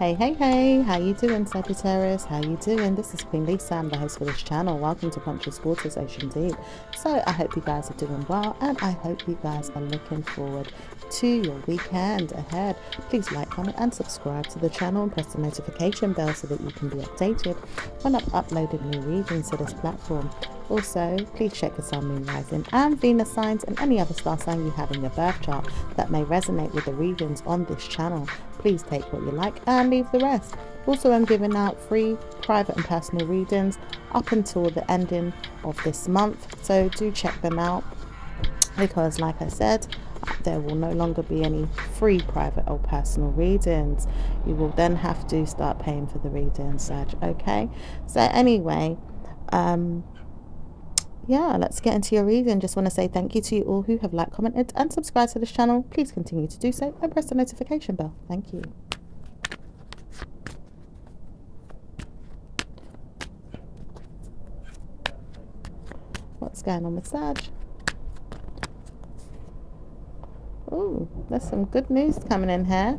Hey, how you doing, Sagittarius? How you doing? This is Queen Lisa. I'm the host for this channel. Welcome to Printres, Waters, Ocean Deep. So I hope you guys are doing well, and I hope you guys are looking forward to your weekend ahead. Please like, comment and subscribe to the channel and press the notification bell so that you can be updated when I've uploaded new readings to this platform. Also, please check the Sun, Moon, Rising and Venus signs and any other star sign you have in your birth chart that may resonate with the readings on this channel. Please take what you like and leave the rest. Also, I'm giving out free, private and personal readings up until the ending of this month. So do check them out because, like I said, there will no longer be any free private or personal readings. You will then have to start paying for the readings, Sag. Okay? So anyway, yeah, let's get into your reading. Just want to say thank you to you all who have liked, commented and subscribed to this channel. Please continue to do so and press the notification bell. Thank you. What's going on with Sag? Oh, there's some good news coming in here.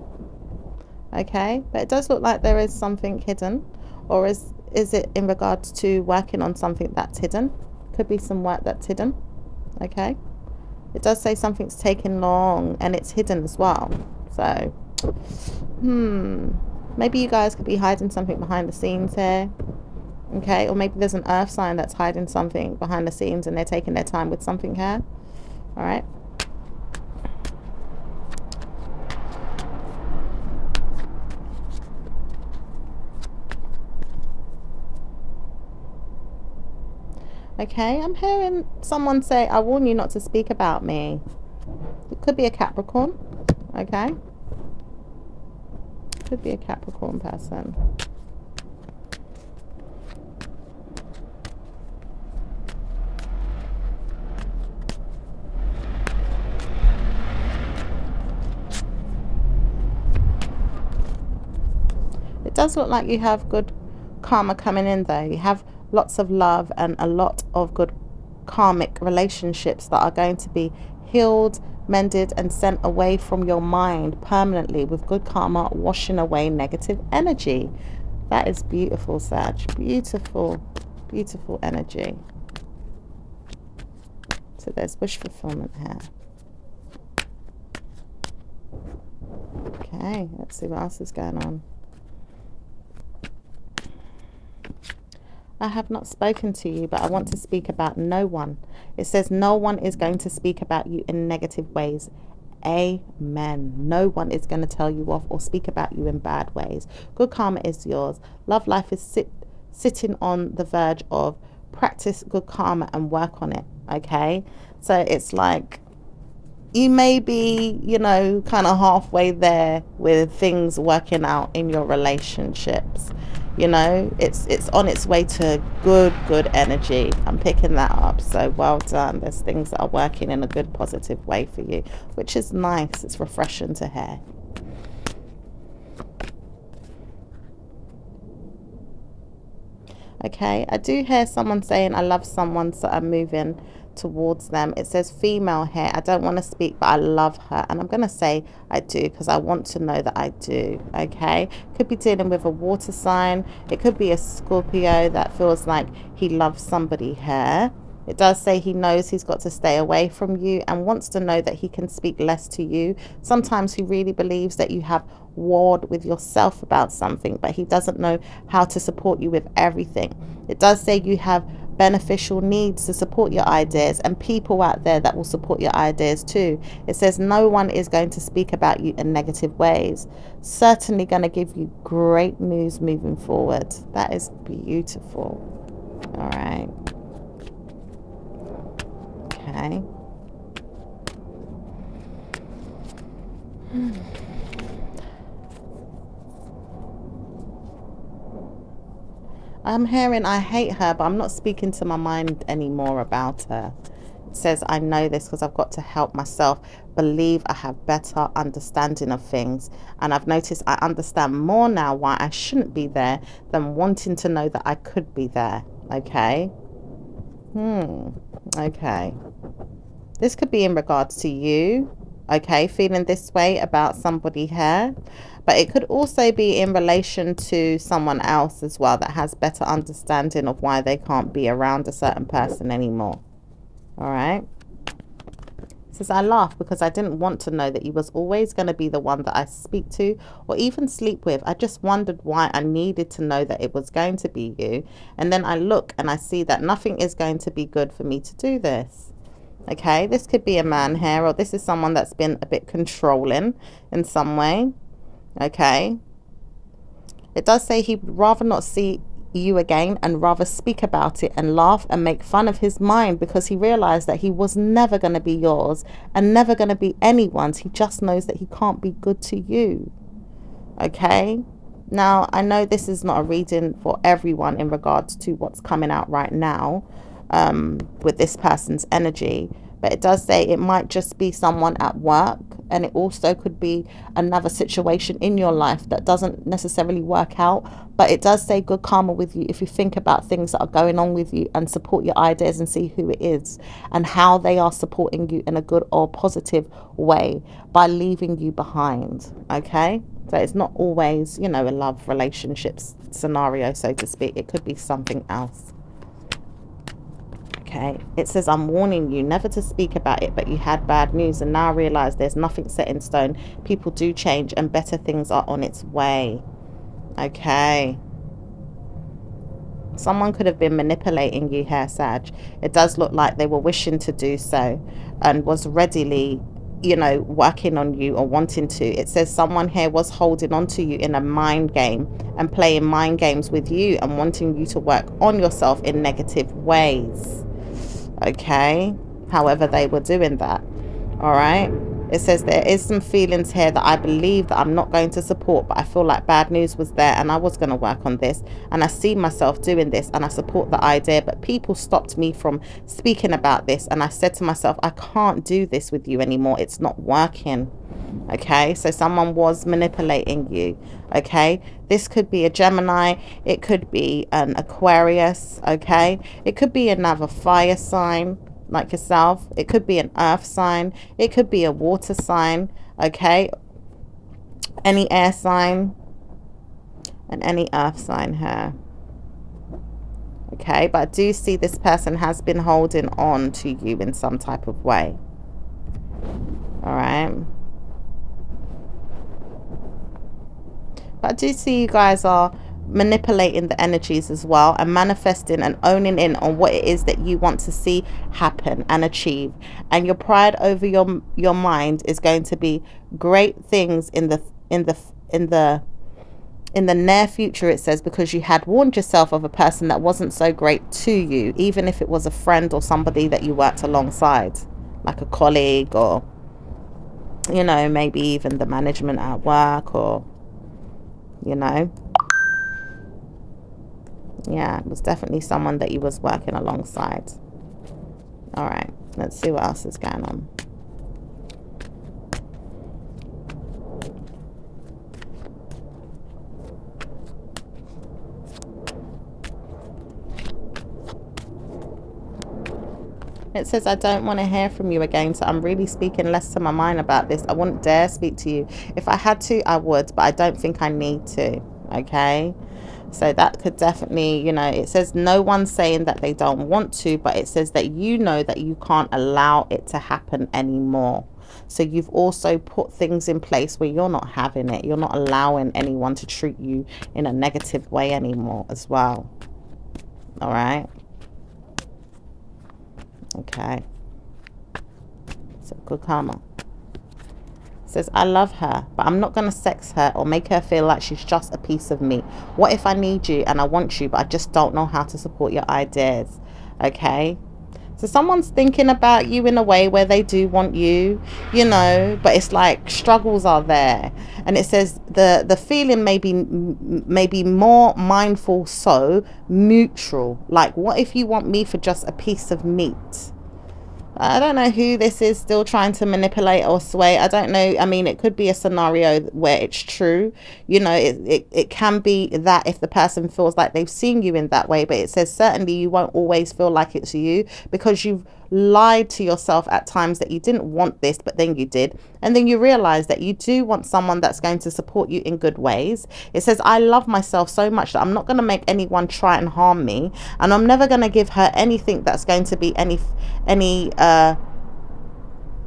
Okay, but it does look like there is something hidden, or is it in regards to working on something that's hidden? Could be some work that's hidden. Okay, it does say something's taking long and it's hidden as well. So maybe you guys could be hiding something behind the scenes here. Okay, or maybe there's an earth sign that's hiding something behind the scenes and they're taking their time with something here. All right. Okay, I'm hearing someone say, I warn you not to speak about me. It could be a Capricorn. Okay. Could be a Capricorn person. It does look like you have good karma coming in though. You have lots of love and a lot of good karmic relationships that are going to be healed, mended and sent away from your mind permanently with good karma, washing away negative energy. That is beautiful, Sag. Beautiful, beautiful energy. So there's wish fulfillment here. Okay, let's see what else is going on. I have not spoken to you, but I want to speak about no one. It says no one is going to speak about you in negative ways. Amen. No one is going to tell you off or speak about you in bad ways. Good karma is yours. Love life is sitting on the verge of practice good karma and work on it. Okay, so it's like you may be, you know, kind of halfway there with things working out in your relationships. You know, it's on its way to good energy. I'm picking that up. So well done. There's things that are working in a good positive way for you, which is nice. It's refreshing to hear. Okay, I do hear someone saying I love someone, so I'm moving towards them. It says female here. I don't want to speak, but I love her, and I'm going to say I do because I want to know that I do. Okay, could be dealing with a water sign. It could be a Scorpio that feels like he loves somebody here. It does say he knows he's got to stay away from you and wants to know that he can speak less to you. Sometimes he really believes that you have warred with yourself about something, but he doesn't know how to support you with everything. It does say you have beneficial needs to support your ideas and people out there that will support your ideas too. It says no one is going to speak about you in negative ways. Certainly going to give you great news moving forward. That is beautiful. All right. Okay. I'm hearing I hate her, but I'm not speaking to my mind anymore about her. It says I know this because I've got to help myself believe I have better understanding of things. And I've noticed I understand more now why I shouldn't be there than wanting to know that I could be there. Okay. Okay. This could be in regards to you. okay, feeling this way about somebody here. But it could also be in relation to someone else as well that has better understanding of why they can't be around a certain person anymore. All right. It says, I laugh because I didn't want to know that you was always going to be the one that I speak to or even sleep with. I just wondered why I needed to know that it was going to be you. And then I look and I see that nothing is going to be good for me to do this. Okay, this could be a man here, or this is someone that's been a bit controlling in some way. Okay, it does say he'd rather not see you again and rather speak about it and laugh and make fun of his mind, because he realized that he was never going to be yours and never going to be anyone's. He just knows that he can't be good to you. Okay, now I know this is not a reading for everyone in regards to what's coming out right now with this person's energy, but it does say it might just be someone at work, and it also could be another situation in your life that doesn't necessarily work out. But it does say good karma with you if you think about things that are going on with you and support your ideas and see who it is and how they are supporting you in a good or positive way by leaving you behind. Okay, so it's not always, you know, a love relationships scenario, so to speak. It could be something else. Okay, it says, I'm warning you never to speak about it, but you had bad news and now realize there's nothing set in stone. People do change and better things are on its way. Okay, someone could have been manipulating you here, Sag. It does look like they were wishing to do so and was readily, you know, working on you or wanting to. It says someone here was holding on to you in a mind game and playing mind games with you and wanting you to work on yourself in negative ways. Okay, however they were doing that. All right, it says there is some feelings here that I believe that I'm not going to support, but I feel like bad news was there and I was going to work on this and I see myself doing this and I support the idea, but people stopped me from speaking about this and I said to myself, I can't do this with you anymore, it's not working. Okay, so someone was manipulating you. Okay, this could be a Gemini, it could be an Aquarius. Okay, it could be another fire sign like yourself, it could be an earth sign, it could be a water sign. Okay, any air sign and any earth sign here. Okay, but I do see this person has been holding on to you in some type of way. All right, but I do see you guys are manipulating the energies as well and manifesting and owning in on what it is that you want to see happen and achieve. And your pride over your mind is going to be great things in the near future, it says, because you had warned yourself of a person that wasn't so great to you, even if it was a friend or somebody that you worked alongside, like a colleague, or, you know, maybe even the management at work, or, you know, yeah, it was definitely someone that you was working alongside. All right, let's see what else is going on. It says, I don't want to hear from you again, so I'm really speaking less to my mind about this. I wouldn't dare speak to you. If I had to, I would, but I don't think I need to. Okay, so that could definitely, you know, it says no one's saying that they don't want to, but it says that you know that you can't allow it to happen anymore. So you've also put things in place where you're not having it. You're not allowing anyone to treat you in a negative way anymore as well. All right. Okay, so good karma. Says, I love her, but I'm not going to sex her or make her feel like she's just a piece of me. What if I need you and I want you, but I just don't know how to support your ideas? Okay, so someone's thinking about you in a way where they do want you, you know, but it's like struggles are there. And it says the feeling may be more mindful, so neutral. Like, what if you want me for just a piece of meat? I don't know who this is still trying to manipulate or sway. I don't know. I mean, it could be a scenario where it's true. You know, it can be that if the person feels like they've seen you in that way. But it says certainly you won't always feel like it's you, because you've lied to yourself at times that you didn't want this, but then you did. And then you realize that you do want someone that's going to support you in good ways. It says, I love myself so much that I'm not going to make anyone try and harm me. And I'm never going to give her anything that's going to be any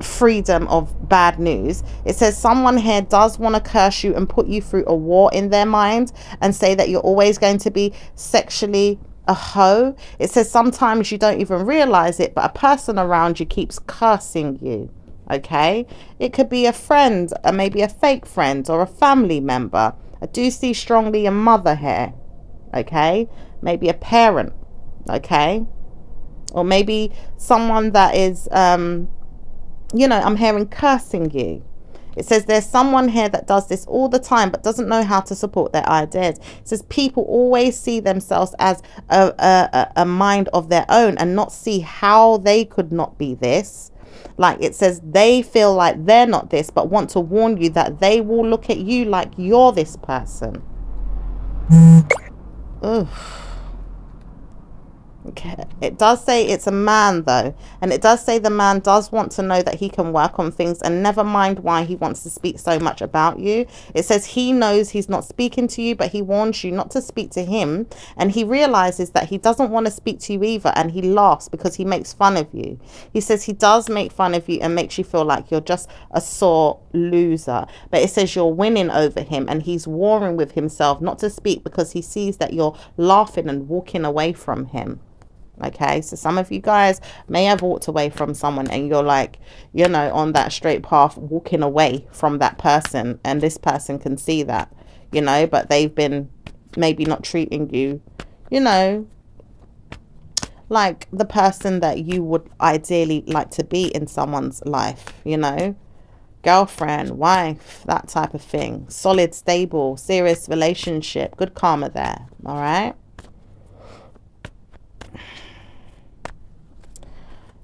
freedom of bad news. It says someone here does want to curse you and put you through a war in their mind and say that you're always going to be sexually a hoe. It says sometimes you don't even realize it, but a person around you keeps cursing you. Okay, it could be a friend, or maybe a fake friend, or a family member. I do see strongly a mother here. Okay, maybe a parent. Okay, or maybe someone that is you know, I'm hearing cursing you. It says there's someone here that does this all the time but doesn't know how to support their ideas. It says people always see themselves as a mind of their own and not see how they could not be this. Like it says they feel like they're not this, but want to warn you that they will look at you like you're this person. Ugh. Okay. It does say it's a man though, and it does say the man does want to know that he can work on things and never mind why he wants to speak so much about you. It says he knows he's not speaking to you, but he warns you not to speak to him, and he realizes that he doesn't want to speak to you either, and he laughs because he makes fun of you. He says he does make fun of you and makes you feel like you're just a sore loser, but it says you're winning over him and he's warring with himself not to speak because he sees that you're laughing and walking away from him. Okay, so some of you guys may have walked away from someone and you're like, you know, on that straight path walking away from that person, and this person can see that, you know, but they've been maybe not treating you, you know, like the person that you would ideally like to be in someone's life, you know, girlfriend, wife, that type of thing. Solid, stable, serious relationship, good karma there. All right.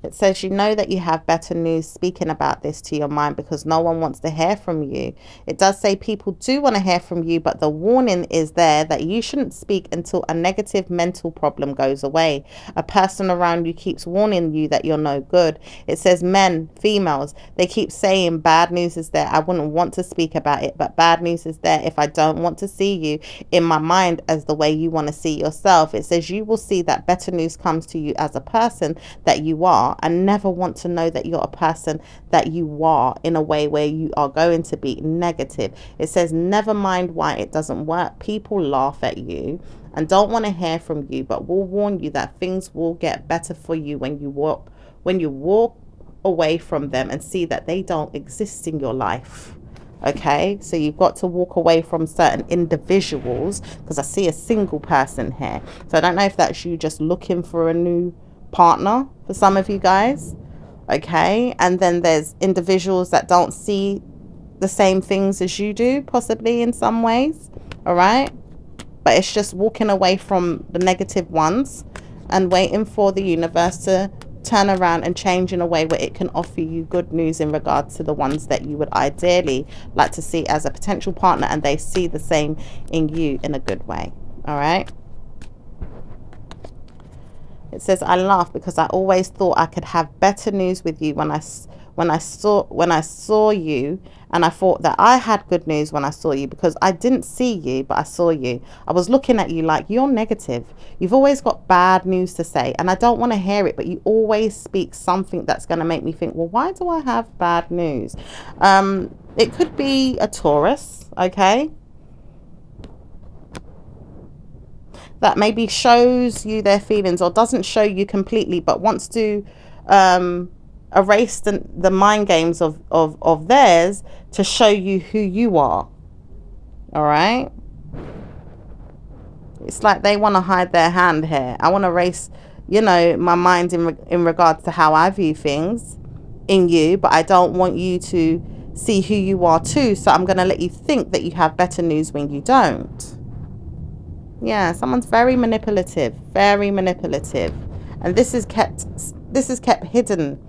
It says you know that you have better news speaking about this to your mind because no one wants to hear from you. It does say people do want to hear from you, but the warning is there that you shouldn't speak until a negative mental problem goes away. A person around you keeps warning you that you're no good. It says men, females, they keep saying bad news is there. I wouldn't want to speak about it, but bad news is there if I don't want to see you in my mind as the way you want to see yourself. It says you will see that better news comes to you as a person that you are, and never want to know that you're a person that you are in a way where you are going to be negative. It says never mind why it doesn't work. People laugh at you and don't want to hear from you, but will warn you that things will get better for you when you walk away from them and see that they don't exist in your life. Okay, so you've got to walk away from certain individuals, because I see a single person here. So I don't know if that's you just looking for a new partner for some of you guys. Okay, and then there's individuals that don't see the same things as you do, possibly in some ways. All right, but it's just walking away from the negative ones and waiting for the universe to turn around and change in a way where it can offer you good news in regards to the ones that you would ideally like to see as a potential partner, and they see the same in you in a good way. All right. It says, I laugh because I always thought I could have better news with you when I saw you, and I thought that I had good news when I saw you because I didn't see you, but I saw you. I was looking at you like you're negative. You've always got bad news to say, and I don't want to hear it, but you always speak something that's going to make me think, well, why do I have bad news? It could be a Taurus, okay? That maybe shows you their feelings or doesn't show you completely, but wants to erase the mind games of theirs to show you who you are. All right. It's like they want to hide their hand here. I want to erase, you know, my mind in regards to how I view things in you, but I don't want you to see who you are too. So I'm going to let you think that you have better news when you don't. Yeah, someone's very manipulative, and this is kept hidden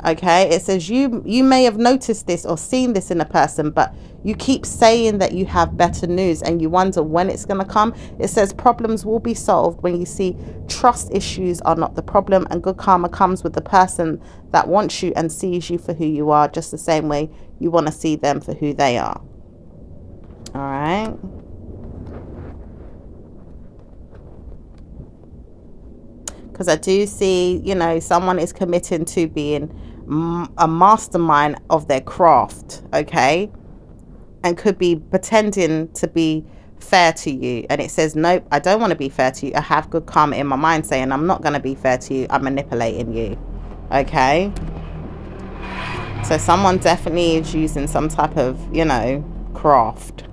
Okay, it says you may have noticed this or seen this in a person, but you keep saying that you have better news and you wonder when it's going to come. It says problems will be solved when you see trust issues are not the problem, and good karma comes with the person that wants you and sees you for who you are, just the same way you want to see them for who they are. All right. Because I do see, you know, someone is committing to being a mastermind of their craft, okay, and could be pretending to be fair to you. And it says, nope, I don't want to be fair to you. I have good karma in my mind saying I'm not going to be fair to you. I'm manipulating you, okay. So someone definitely is using some type of, you know, craft,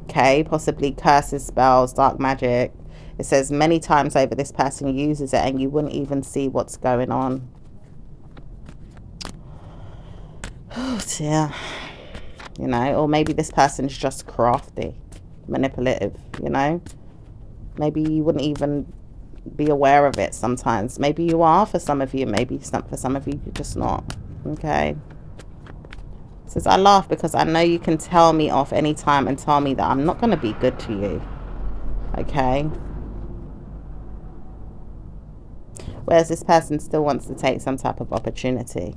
okay, possibly curses, spells, dark magic. It says many times over this person uses it and you wouldn't even see what's going on. Oh dear. You know, or maybe this person's just crafty, manipulative, you know. Maybe you wouldn't even be aware of it sometimes. Maybe you are for some of you, maybe for some of you, you're just not. Okay. It says, I laugh because I know you can tell me off anytime and tell me that I'm not going to be good to you. Okay. Whereas this person still wants to take some type of opportunity.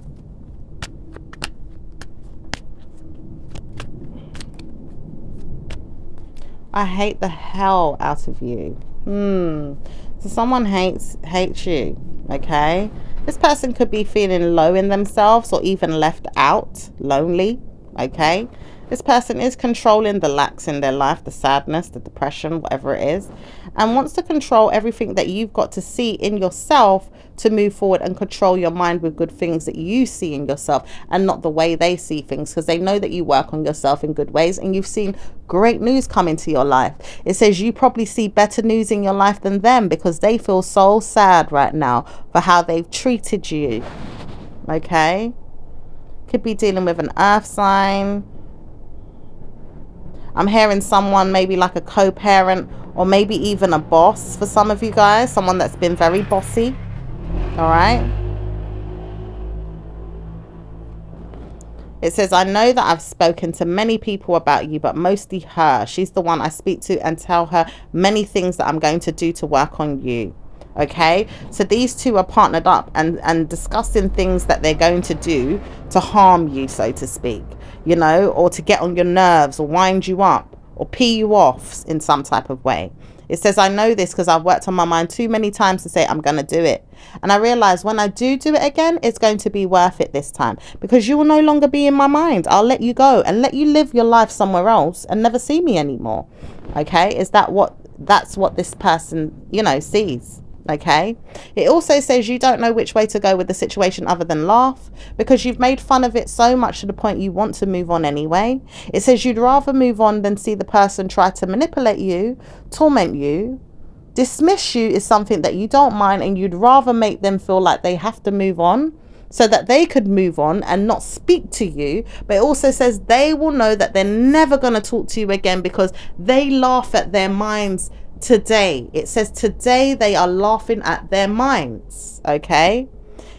I hate the hell out of you. So someone hates you, okay? This person could be feeling low in themselves or even left out, lonely, okay? This person is controlling the lacks in their life, the sadness, the depression, whatever it is, and wants to control everything that you've got to see in yourself to move forward and control your mind with good things that you see in yourself and not the way they see things, because they know that you work on yourself in good ways and you've seen great news come into your life. It says you probably see better news in your life than them because they feel so sad right now for how they've treated you, okay? Could be dealing with an earth sign. I'm hearing someone maybe like a co-parent or maybe even a boss for some of you guys. Someone that's been very bossy. All right. It says, I know that I've spoken to many people about you, but mostly her. She's the one I speak to and tell her many things that I'm going to do to work on you. Okay, so these two are partnered up and discussing things that they're going to do to harm you, so to speak, you know, or to get on your nerves or wind you up or pee you off in some type of way. It says, I know this because I've worked on my mind too many times to say I'm going to do it. And I realize when I do it again, it's going to be worth it this time because you will no longer be in my mind. I'll let you go and let you live your life somewhere else and never see me anymore. Okay, that's what this person, you know, sees. Okay, it also says you don't know which way to go with the situation other than laugh because you've made fun of it so much to the point you want to move on anyway. It says you'd rather move on than see the person try to manipulate you, torment you. Dismiss you is something that you don't mind, and you'd rather make them feel like they have to move on so that they could move on and not speak to you. But it also says they will know that they're never going to talk to you again because they laugh at their minds today. It says today they are laughing at their minds. Okay,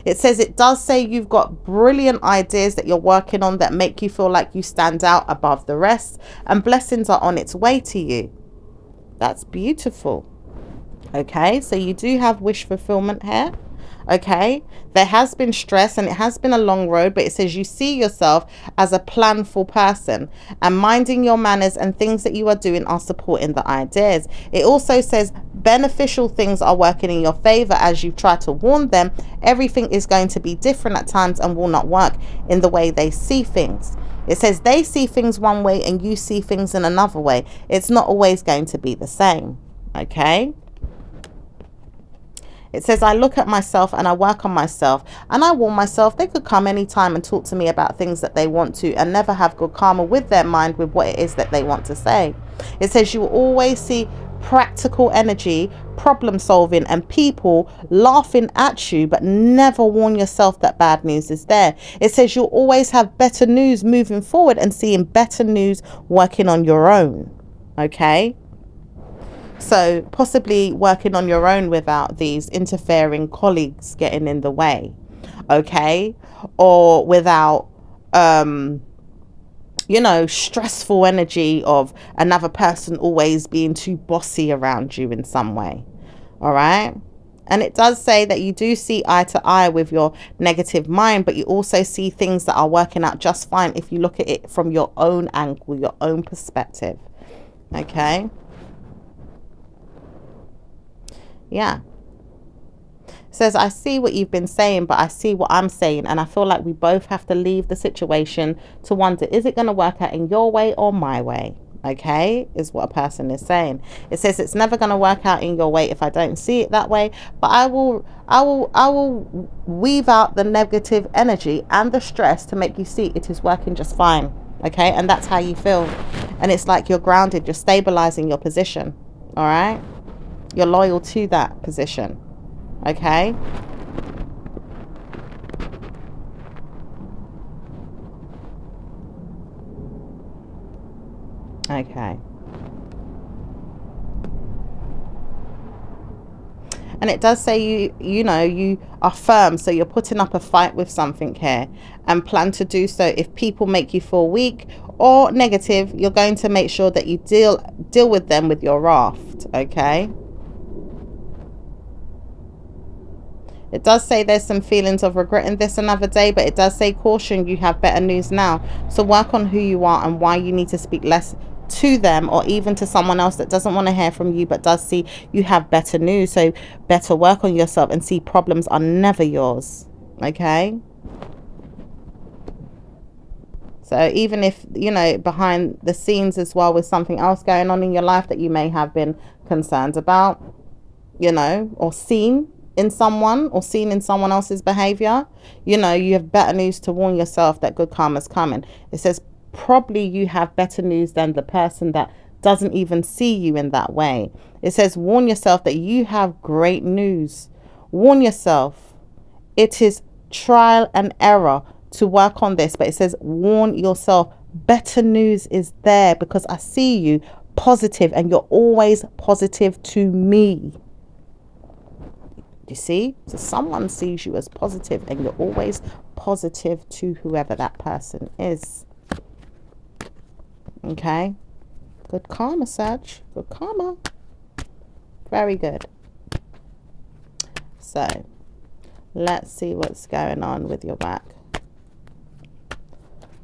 it says it does say you've got brilliant ideas that you're working on that make you feel like you stand out above the rest, and blessings are on its way to you. That's beautiful. Okay, so you do have wish fulfillment here. Okay, there has been stress and it has been a long road, but it says you see yourself as a planful person and minding your manners and things that you are doing are supporting the ideas. It also says beneficial things are working in your favor as you try to warn them. Everything is going to be different at times and will not work in the way they see things. It says they see things one way and you see things in another way. It's not always going to be the same. Okay. It says, I look at myself and I work on myself and I warn myself they could come anytime and talk to me about things that they want to and never have good karma with their mind with what it is that they want to say. It says you will always see practical energy, problem solving and people laughing at you, but never warn yourself that bad news is there. It says you'll always have better news moving forward and seeing better news working on your own. Okay. So possibly working on your own without these interfering colleagues getting in the way. okay? Or without, you know, stressful energy of another person always being too bossy around you in some way. All right. And it does say that you do see eye to eye with your negative mind, but you also see things that are working out just fine if you look at it from your own angle, your own perspective. Okay. Yeah. It says, I see what you've been saying, but I see what I'm saying. And I feel like we both have to leave the situation to wonder, is it going to work out in your way or my way? Okay, is what a person is saying. It says it's never going to work out in your way if I don't see it that way, but I will weave out the negative energy and the stress to make you see it is working just fine. Okay, and that's how you feel. And it's like you're grounded, you're stabilizing your position. All right, you're loyal to that position. Okay. Okay. And it does say you know, you are firm, so you're putting up a fight with something here and plan to do so. If people make you feel weak or negative, you're going to make sure that you deal with them with your raft. Okay. It does say there's some feelings of regretting this another day, but it does say caution, you have better news now. So work on who you are and why you need to speak less to them, or even to someone else that doesn't want to hear from you but does see you have better news. So better work on yourself and see problems are never yours. Okay. So even if, you know, behind the scenes as well with something else going on in your life that you may have been concerned about, you know, or seen in someone or seen in someone else's behavior, you know, you have better news to warn yourself that good karma's coming. It says probably you have better news than the person that doesn't even see you in that way. It says warn yourself that you have great news. Warn yourself. It is trial and error to work on this, but it says warn yourself. Better news is there because I see you positive and you're always positive to me. You see? So someone sees you as positive and you're always positive to whoever that person is. Okay? Good karma, Sag. Good karma. Very good. So, let's see what's going on with your back.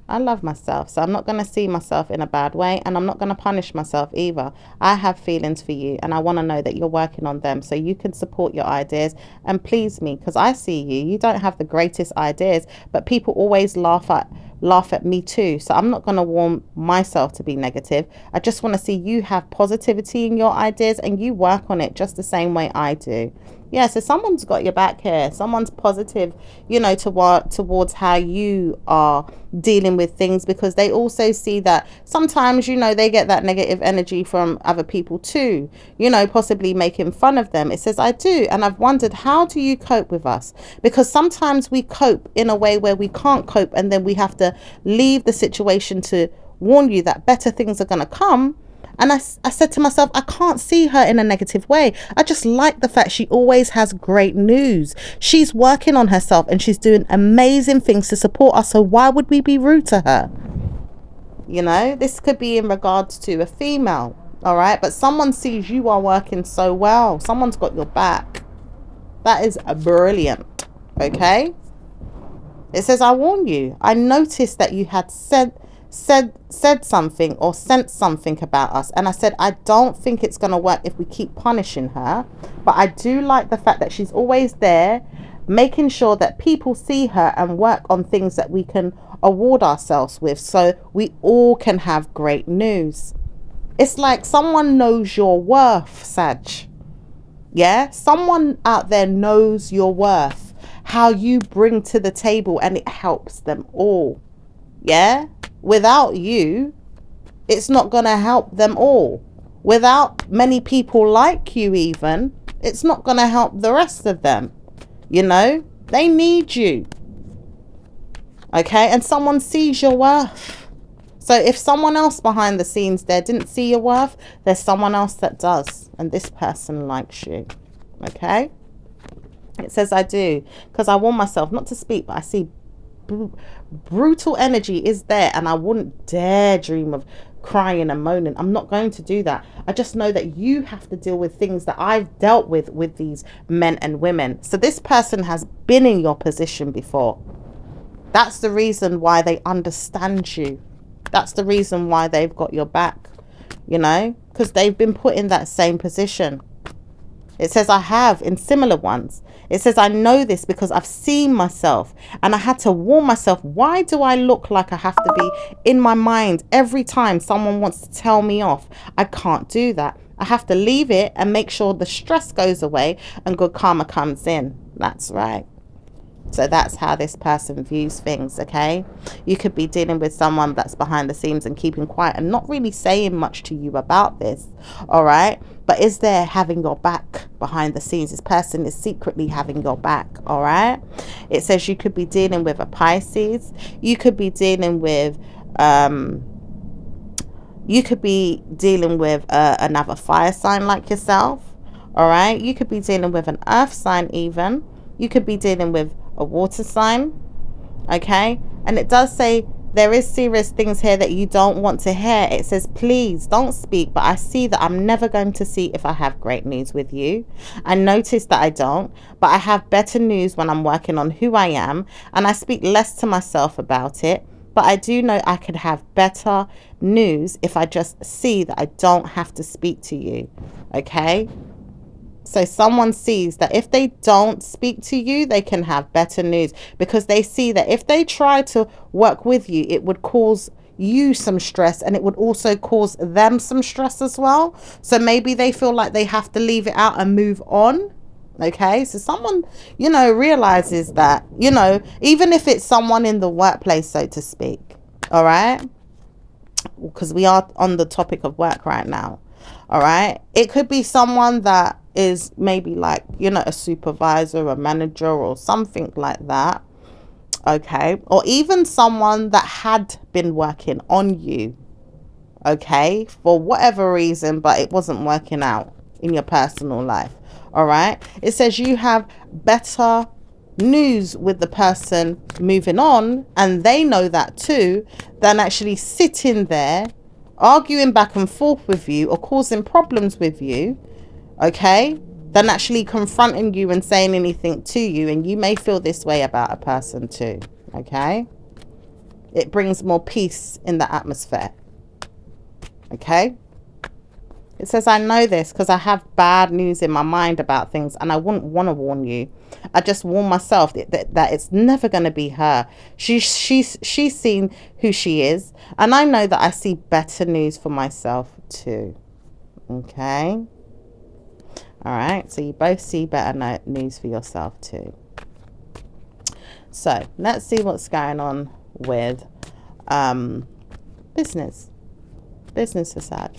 I love myself, so I'm not going to see myself in a bad way, and I'm not going to punish myself either. I have feelings for you, and I want to know that you're working on them so you can support your ideas and please me, because I see you. You don't have the greatest ideas, but people always laugh at me too. So I'm not going to warn myself to be negative. I just want to see you have positivity in your ideas and you work on it just the same way I do. Yeah, so someone's got your back here. Someone's positive, you know, towards how you are dealing with things, because they also see that sometimes, you know, they get that negative energy from other people too, you know, possibly making fun of them. It says, I do. And I've wondered, how do you cope with us? Because sometimes we cope in a way where we can't cope, and then we have to leave the situation to warn you that better things are going to come. And I said to myself, I can't see her in a negative way. I just like the fact she always has great news. She's working on herself and she's doing amazing things to support us. So why would we be rude to her? You know, this could be in regards to a female. All right. But someone sees you are working so well. Someone's got your back. That is brilliant. Okay. It says, I warn you. I noticed that you had said something or sent something about us, and I said I don't think it's going to work if we keep punishing her, but I do like the fact that she's always there making sure that people see her and work on things that we can award ourselves with, so we all can have great news. It's like someone knows your worth, Sag. Yeah, someone out there knows your worth, how you bring to the table, and it helps them all. Yeah, without you, it's not going to help them all. Without many people like you even, it's not going to help the rest of them. You know, they need you. Okay, and someone sees your worth. So if someone else behind the scenes there didn't see your worth, there's someone else that does. And this person likes you. Okay, It says I do, because I warn myself not to speak, but I see brutal energy is there, and I wouldn't dare dream of crying and moaning. I'm not going to do that. I just know that you have to deal with things that I've dealt with these men and women. So this person has been in your position before. That's the reason why they understand you. That's the reason why they've got your back, you know, because they've been put in that same position. It says I have in similar ones. It says I know this because I've seen myself, and I had to warn myself, why do I look like I have to be in my mind every time someone wants to tell me off? I can't do that. I have to leave it and make sure the stress goes away and good karma comes in. That's right. So that's how this person views things, okay? You could be dealing with someone that's behind the scenes and keeping quiet and not really saying much to you about this, all right? But is there having your back behind the scenes? This person is secretly having your back, all right? It says you could be dealing with a Pisces. You could be dealing with another fire sign like yourself, all right? You could be dealing with an earth sign even. You could be dealing with a water sign, okay? And it does say there is serious things here that you don't want to hear. It says, please don't speak, but I see that I'm never going to see if I have great news with you. I notice that I don't, but I have better news when I'm working on who I am, and I speak less to myself about it. But I do know I could have better news if I just see that I don't have to speak to you, okay? So someone sees that if they don't speak to you, they can have better news, because they see that if they try to work with you, it would cause you some stress, and it would also cause them some stress as well. So maybe they feel like they have to leave it out and move on. Okay, so someone, you know, realizes that, you know, even if it's someone in the workplace, so to speak, all right, because we are on the topic of work right now. All right, it could be someone that is maybe like, you know, a supervisor, a manager, or something like that, okay? Or even someone that had been working on you, okay, for whatever reason, but it wasn't working out in your personal life, all right? It says you have better news with the person moving on, and they know that too, than actually sitting there arguing back and forth with you or causing problems with you, okay, than actually confronting you and saying anything to you. And you may feel this way about a person too, okay? It brings more peace in the atmosphere, okay? It says I know this because I have bad news in my mind about things, and I wouldn't want to warn you. I just warn myself that it's never going to be her. She's seen who she is, and I know that I see better news for myself too. Okay. All right. So you both see better news for yourself too. So let's see what's going on with business for Sag.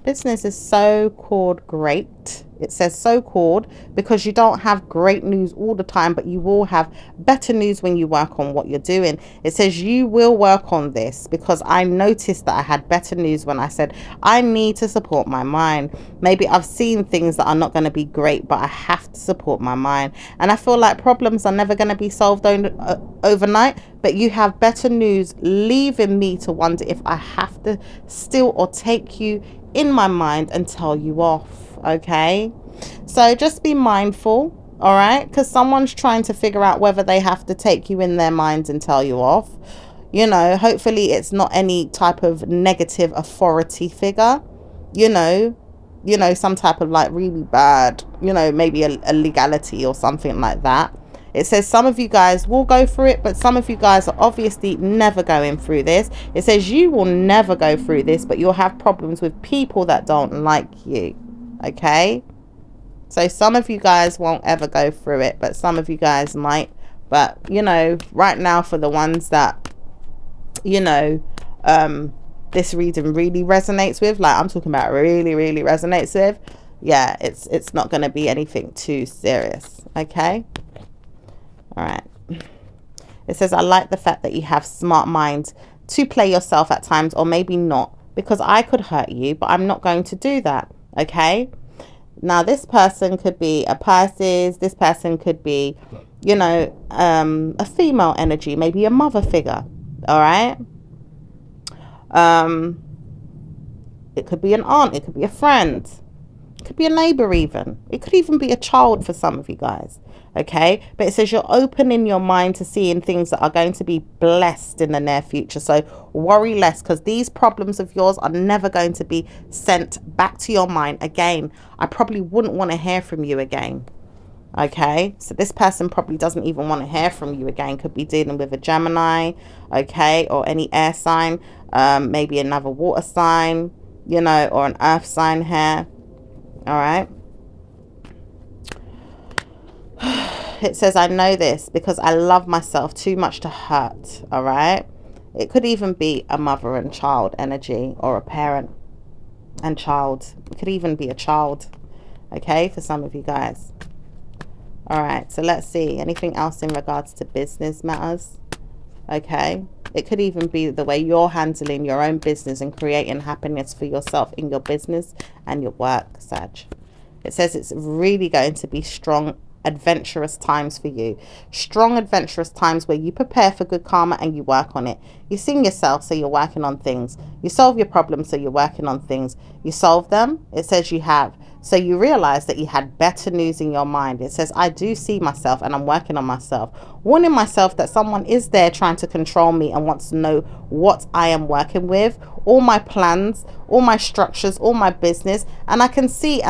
Business is so-called great. It says so-called because you don't have great news all the time, but you will have better news when you work on what you're doing. It says you will work on this because I noticed that I had better news when I said I need to support my mind. Maybe I've seen things that are not going to be great, but I have to support my mind. And I feel like problems are never going to be solved overnight, but you have better news, leaving me to wonder if I have to still or take you in my mind and tell you off, okay? So just be mindful, all right? Because someone's trying to figure out whether they have to take you in their minds and tell you off. You know, hopefully it's not any type of negative authority figure, you know, some type of like really bad, you know, maybe a legality or something like that. It says some of you guys will go through it, but some of you guys are obviously never going through this. It says you will never go through this, but you'll have problems with people that don't like you, okay? So some of you guys won't ever go through it, but some of you guys might. But, you know, right now for the ones that, you know, this reading really resonates with, like I'm talking about really, really resonates with, yeah, it's not going to be anything too serious, okay? All right. It says, I like the fact that you have smart minds to play yourself at times, or maybe not, because I could hurt you, but I'm not going to do that. Okay. Now, this person could be a Pisces. This person could be, you know, a female energy, maybe a mother figure. All right. It could be an aunt. It could be a friend. It could be a neighbor even. It could even be a child for some of you guys. Okay. But it says you're opening your mind to seeing things that are going to be blessed in the near future. So worry less, because these problems of yours are never going to be sent back to your mind again. I probably wouldn't want to hear from you again. Okay, so this person probably doesn't even want to hear from you again. Could be dealing with a Gemini, okay, or any air sign, maybe another water sign, you know, or an earth sign here. All right. It says, I know this because I love myself too much to hurt. All right. It could even be a mother and child energy, or a parent and child. It could even be a child. Okay, for some of you guys. All right, so let's see. Anything else in regards to business matters? Okay. It could even be the way you're handling your own business and creating happiness for yourself in your business and your work, Sag. It says it's really going to be strong, adventurous times for you. Strong, adventurous times where you prepare for good karma and you work on it. You sing yourself, so you're working on things. You solve your problems, so you're working on things. You solve them, it says you have. So you realize that you had better news in your mind. It says, I do see myself and I'm working on myself. Warning myself that someone is there trying to control me and wants to know what I am working with, all my plans, all my structures, all my business. And I can see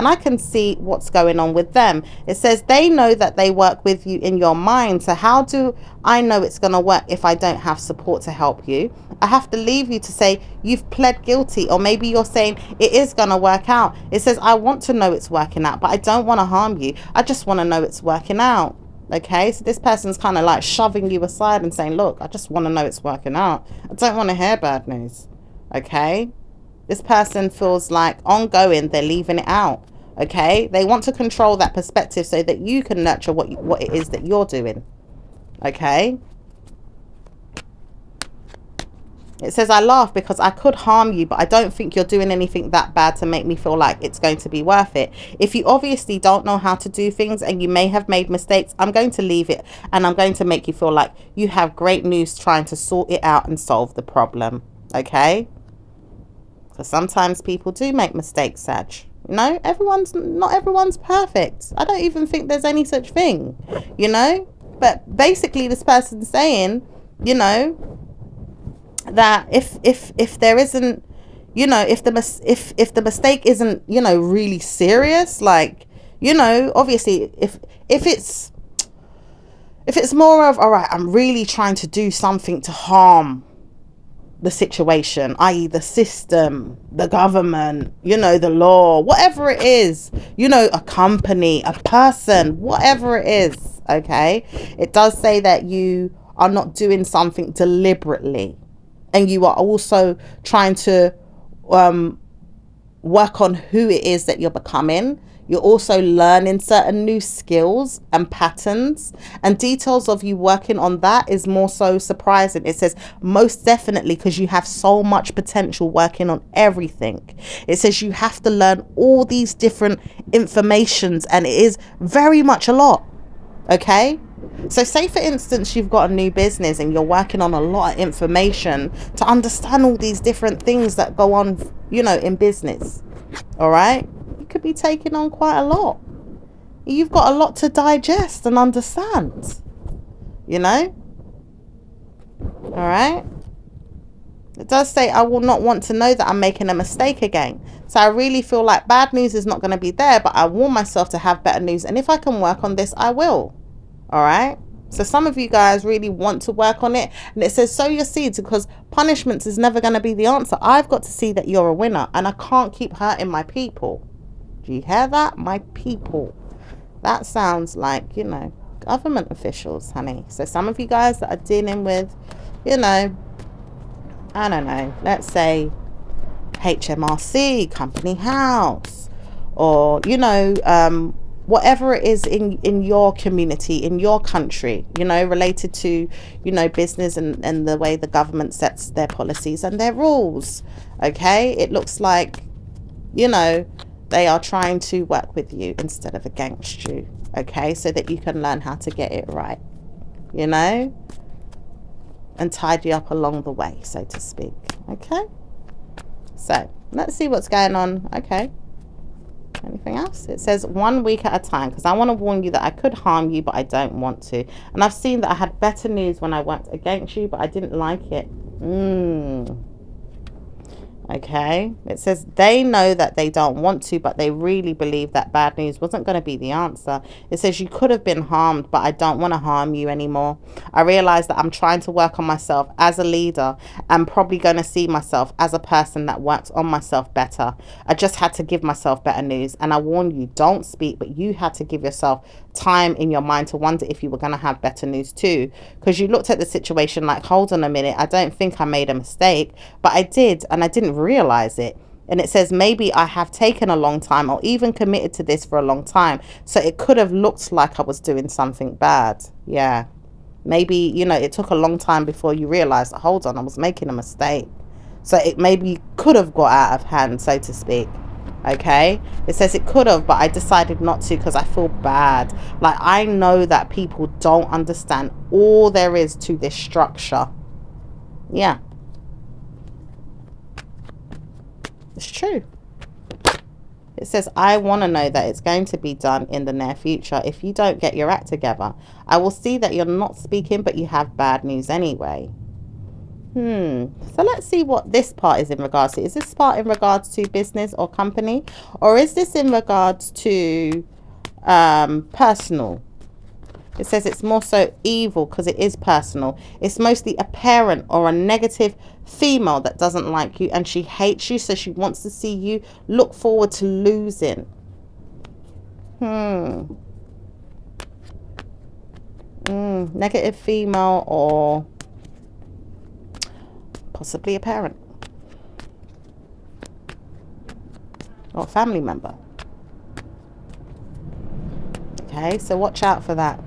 what's going on with them. It says they know that they work with you in your mind. So how do I know it's going to work if I don't have support to help you? I have to leave you to say you've pled guilty, or maybe you're saying it is going to work out. It says I want to know it's working out, but I don't want to harm you. I just want to know it's working out. Okay, so this person's kind of like shoving you aside and saying, look, I just want to know it's working out. I don't want to hear bad news. Okay, this person feels like ongoing, they're leaving it out. Okay, they want to control that perspective so that you can nurture what it is that you're doing. Okay. It says, I laugh because I could harm you, but I don't think you're doing anything that bad to make me feel like it's going to be worth it. If you obviously don't know how to do things and you may have made mistakes, I'm going to leave it and I'm going to make you feel like you have great news trying to sort it out and solve the problem. Okay? So sometimes people do make mistakes, Sag. You know, not everyone's perfect. I don't even think there's any such thing, you know? But basically this person's saying, you know, that if there isn't, you know, if the mistake isn't, you know, really serious, like, you know, obviously if it's more of, all right, I'm really trying to do something to harm the situation, i.e. the system, the government, you know, the law, whatever it is, you know, a company, a person, whatever it is, okay, it does say that you are not doing something deliberately. And you are also trying to work on who it is that you're becoming. You're also learning certain new skills and patterns. And details of you working on that is more so surprising. It says most definitely, because you have so much potential working on everything. It says you have to learn all these different informations, and it is very much a lot. Okay? So say for instance you've got a new business and you're working on a lot of information to understand all these different things that go on, you know, in business. All right, you could be taking on quite a lot. You've got a lot to digest and understand, you know. All right, it does say I will not want to know that I'm making a mistake again. So I really feel like bad news is not going to be there, but I warn myself to have better news, and if I can work on this, I will. All right. So some of you guys really want to work on it. And it says, sow your seeds, because punishments is never going to be the answer. I've got to see that you're a winner, and I can't keep hurting my people. Do you hear that? My people. That sounds like, you know, government officials, honey. So some of you guys that are dealing with, you know, I don't know, let's say HMRC, company house, or, you know, whatever it is in your community, in your country, you know, related to, you know, business and the way the government sets their policies and their rules. Okay, it looks like, you know, They are trying to work with you instead of against you, okay? So that you can learn how to get it right, you know? And tidy up along the way, so to speak, okay? So, let's see what's going on. Okay. Anything else? It says 1 week at a time, because I want to warn you that I could harm you, but I don't want to. And I've seen that I had better news when I worked against you, but I didn't like it. Okay. It says they know that they don't want to, but they really believe that bad news wasn't going to be the answer. It says you could have been harmed, but I don't want to harm you anymore. I realize that I'm trying to work on myself as a leader. I'm probably going to see myself as a person that works on myself better. I just had to give myself better news. And I warn you, don't speak, but you had to give yourself time in your mind to wonder if you were going to have better news too, because you looked at the situation like, hold on a minute, I don't think I made a mistake, but I did, and I didn't realize it. And it says maybe I have taken a long time or even committed to this for a long time, so it could have looked like I was doing something bad. Yeah, maybe, you know, it took a long time before you realized, hold on, I was making a mistake. So it maybe could have got out of hand, so to speak. Okay, it says it could have, but I decided not to because I feel bad. Like, I know that people don't understand all there is to this structure. Yeah, it's true. It says I want to know that it's going to be done in the near future. If you don't get your act together, I will see that you're not speaking, but you have bad news anyway. So let's see what this part is in regards to. Is this part in regards to business or company, or is this in regards to personal? It says it's more so evil because it is personal. It's mostly a parent or a negative female that doesn't like you, and she hates you, so she wants to see you look forward to losing. Negative female or possibly a parent or a family member. Okay, so watch out for that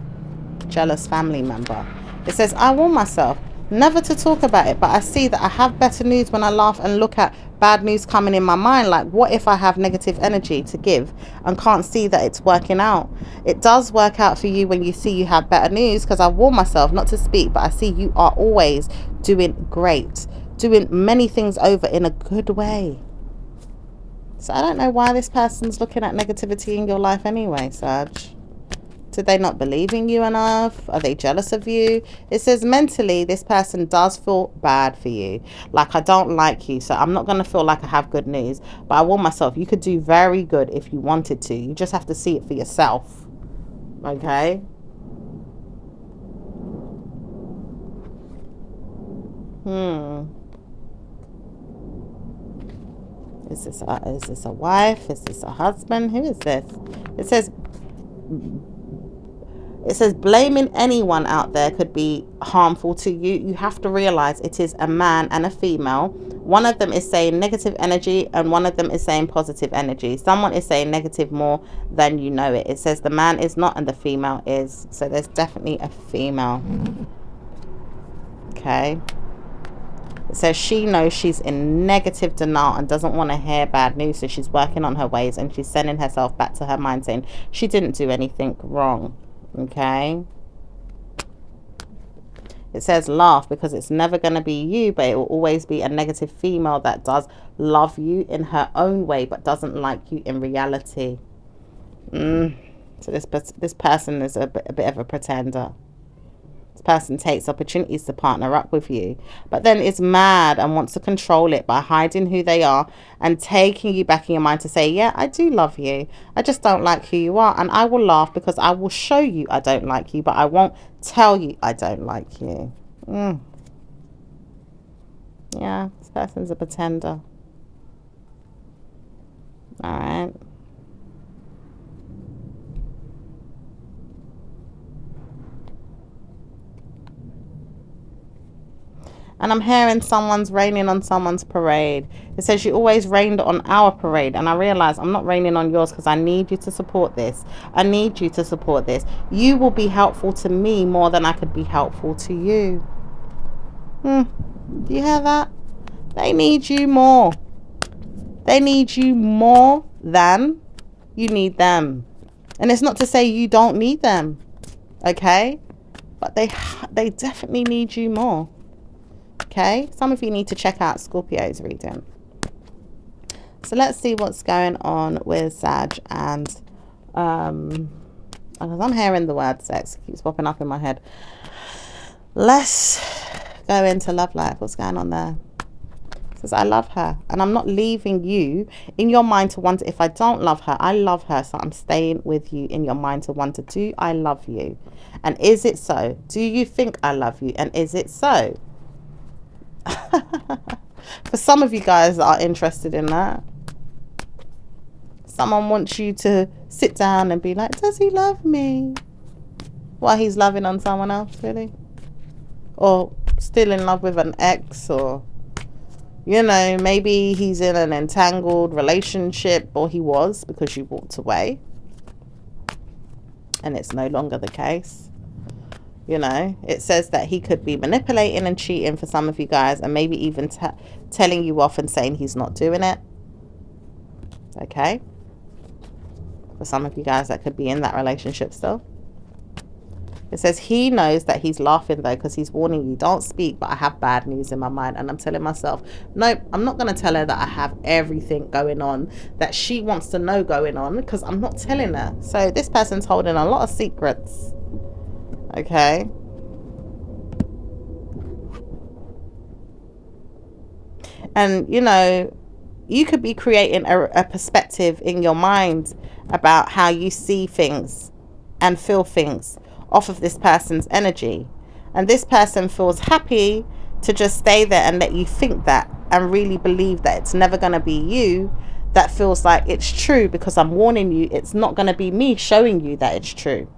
jealous family member. It says I warn myself never to talk about it, but I see that I have better news when I laugh and look at bad news coming in my mind. Like, what if I have negative energy to give and can't see that it's working out? It does work out for you when you see you have better news, because I warn myself not to speak, but I see you are always doing great, doing many things over in a good way. So I don't know why this person's looking at negativity in your life anyway, Sag. Did they not believe in you enough? Are they jealous of you? It says mentally, this person does feel bad for you. Like, I don't like you, so I'm not going to feel like I have good news. But I warn myself, you could do very good if you wanted to. You just have to see it for yourself. Okay? Is this a wife? Is this a husband? Who is this? It says blaming anyone out there could be harmful to you. You have to realize it is a man and a female. One of them is saying negative energy and one of them is saying positive energy. Someone is saying negative more than you know it. It says the man is not and the female is. So there's definitely a female. Okay. It says she knows she's in negative denial and doesn't want to hear bad news. So she's working on her ways and she's sending herself back to her mind saying she didn't do anything wrong. Okay. It says laugh because it's never going to be you, but it will always be a negative female that does love you in her own way but doesn't like you in reality. So this person is a bit of a pretender. This person takes opportunities to partner up with you, but then is mad and wants to control it by hiding who they are and taking you back in your mind to say, yeah, I do love you. I just don't like who you are. And I will laugh because I will show you I don't like you, but I won't tell you I don't like you. Yeah, this person's a pretender. All right. And I'm hearing someone's raining on someone's parade. It says you always rained on our parade. And I realize I'm not raining on yours because I need you to support this. I need you to support this. You will be helpful to me more than I could be helpful to you. Do you hear that? They need you more. They need you more than you need them. And it's not to say you don't need them, okay? But they definitely need you more, okay? Some of you need to check out Scorpio's reading. So let's see what's going on with Sag and, because I'm hearing the word sex. It keeps popping up in my head. Let's go into love life. What's going on there? It says, I love her. And I'm not leaving you in your mind to wonder if I don't love her. I love her. So I'm staying with you in your mind to wonder, do I love you? And is it so? Do you think I love you? And is it so? For some of you guys that are interested in that, someone wants you to sit down and be like, does he love me? While he's loving on someone else, really? Or still in love with an ex, or, you know, maybe he's in an entangled relationship, or he was, because you walked away and it's no longer the case. You know, it says that he could be manipulating and cheating for some of you guys, and maybe even telling you off and saying he's not doing it. Okay? For some of you guys that could be in that relationship still. It says he knows that he's laughing though, because he's warning you, don't speak, but I have bad news in my mind. And I'm telling myself, nope, I'm not going to tell her that I have everything going on that she wants to know going on, because I'm not telling her. So this person's holding a lot of secrets. Okay. And, you know, you could be creating a perspective in your mind about how you see things and feel things off of this person's energy. And this person feels happy to just stay there and let you think that, and really believe that it's never going to be you that feels like it's true, because I'm warning you, it's not going to be me showing you that it's true.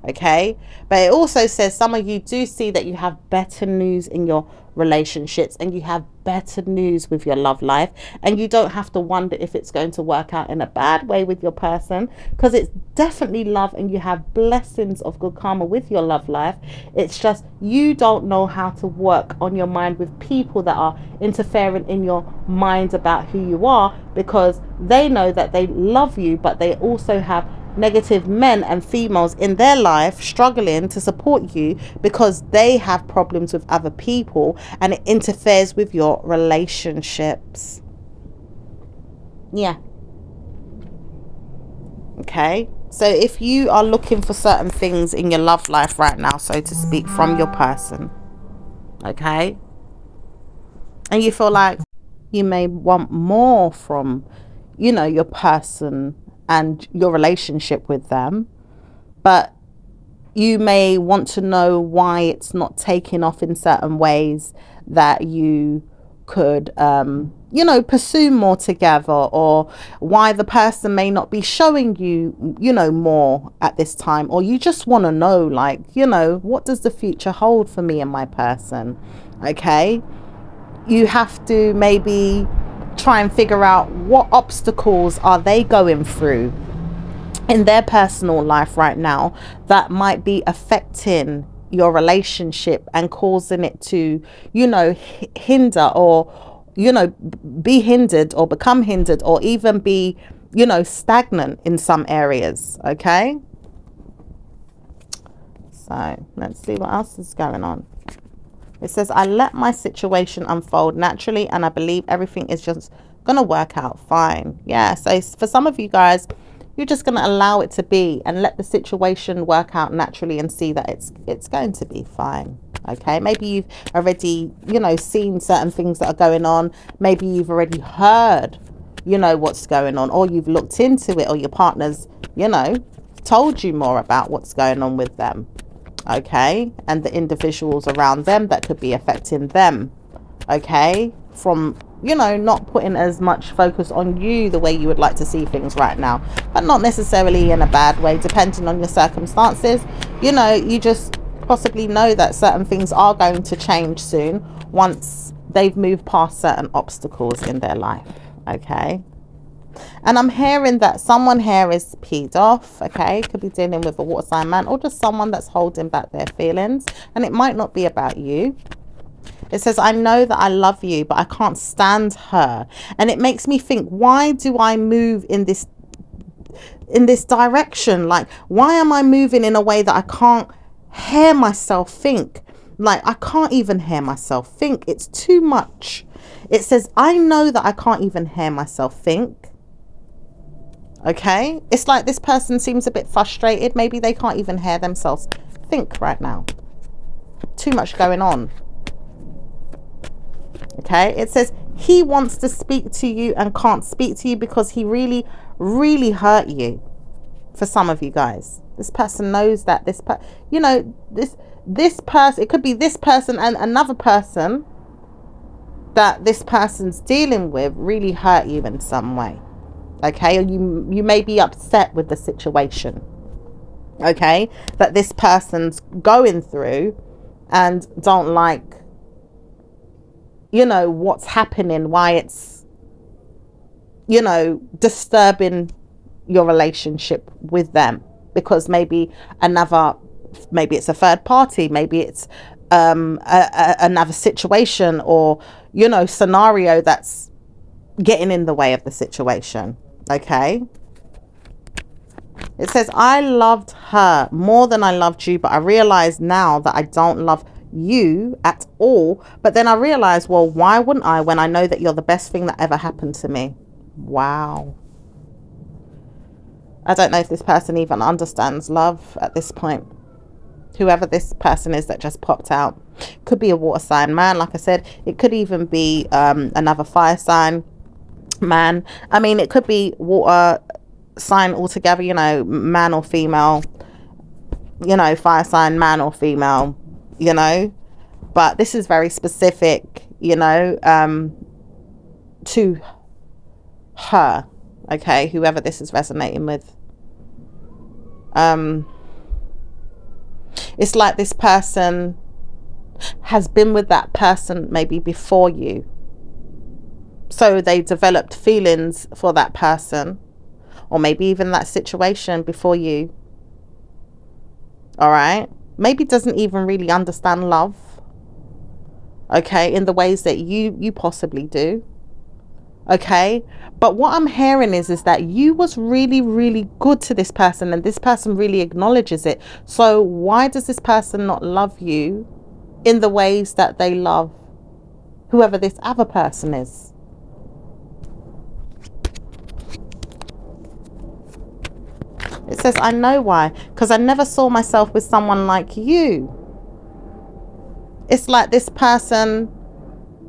Okay, but it also says some of you do see that you have better news in your relationships, and you have better news with your love life, and you don't have to wonder if it's going to work out in a bad way with your person, because it's definitely love, and you have blessings of good karma with your love life. It's just you don't know how to work on your mind with people that are interfering in your mind about who you are, because they know that they love you, but they also have negative men and females in their life struggling to support you because they have problems with other people, and it interferes with your relationships. Yeah. Okay. So if you are looking for certain things in your love life right now, so to speak, from your person, okay, and you feel like you may want more from, you know, your person and your relationship with them, but you may want to know why it's not taking off in certain ways that you could, you know, pursue more together, or why the person may not be showing you, you know, more at this time, or you just want to know, like, you know, what does the future hold for me and my person? Okay, you have to maybe try and figure out what obstacles are they going through in their personal life right now that might be affecting your relationship and causing it to, you know, hinder, or, you know, be hindered or become hindered, or even be, you know, stagnant in some areas. Okay, so let's see what else is going on. It says, I let my situation unfold naturally, and I believe everything is just going to work out fine. Yeah, so for some of you guys, you're just going to allow it to be and let the situation work out naturally, and see that it's going to be fine. Okay, maybe you've already, you know, seen certain things that are going on. Maybe you've already heard, you know, what's going on, or you've looked into it, or your partner's, you know, told you more about what's going on with them. Okay, and the individuals around them that could be affecting them. Okay, from, you know, not putting as much focus on you the way you would like to see things right now, but not necessarily in a bad way, depending on your circumstances. You know, you just possibly know that certain things are going to change soon once they've moved past certain obstacles in their life. Okay, and I'm hearing that someone here is peed off. Okay, could be dealing with a water sign man, or just someone that's holding back their feelings, and it might not be about you. It says, I know that I love you, but I can't stand her. And it makes me think, why do I move in this direction? Like, why am I moving in a way that I can't hear myself think? Like, I can't even hear myself think. It's too much. It says, I know that I can't even hear myself think. Okay? It's like this person seems a bit frustrated. Maybe they can't even hear themselves think right now. Too much going on. Okay? It says, he wants to speak to you and can't speak to you because he really, really hurt you. For some of you guys, this person knows that this person, it could be this person and another person that this person's dealing with really hurt you in some way. Okay? Or you may be upset with the situation, okay, that this person's going through, and don't like, what's happening, why it's, disturbing your relationship with them, because maybe it's a third party, maybe it's another situation or scenario that's getting in the way of the situation. Okay, it says, I loved her more than I loved you, but I realize now that I don't love you at all. But then I realize, well, why wouldn't I, when I know that you're the best thing that ever happened to me? Wow. I don't know if this person even understands love at this point. Whoever this person is that just popped out. Could be a water sign man, like I said. It could even be another fire sign man. I mean, it could be water sign altogether, man or female. Fire sign, man or female, But this is very specific, to her. Okay, whoever this is resonating with. It's like this person has been with that person maybe before you. So they developed feelings for that person, or maybe even that situation before you. All right. Maybe doesn't even really understand love. Okay, in the ways that you possibly do. Okay, but what I'm hearing is that you was really, really good to this person, and this person really acknowledges it. So why does this person not love you in the ways that they love whoever this other person is? It says, I know why, because I never saw myself with someone like you. It's like this person,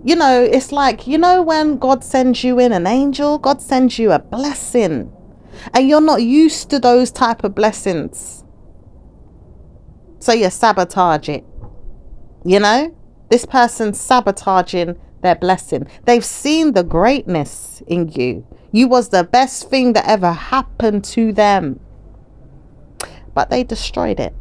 it's like, when God sends you in an angel, God sends you a blessing, and you're not used to those type of blessings. So you sabotage it. This person's sabotaging their blessing. They've seen the greatness in you. You was the best thing that ever happened to them. But they destroyed it.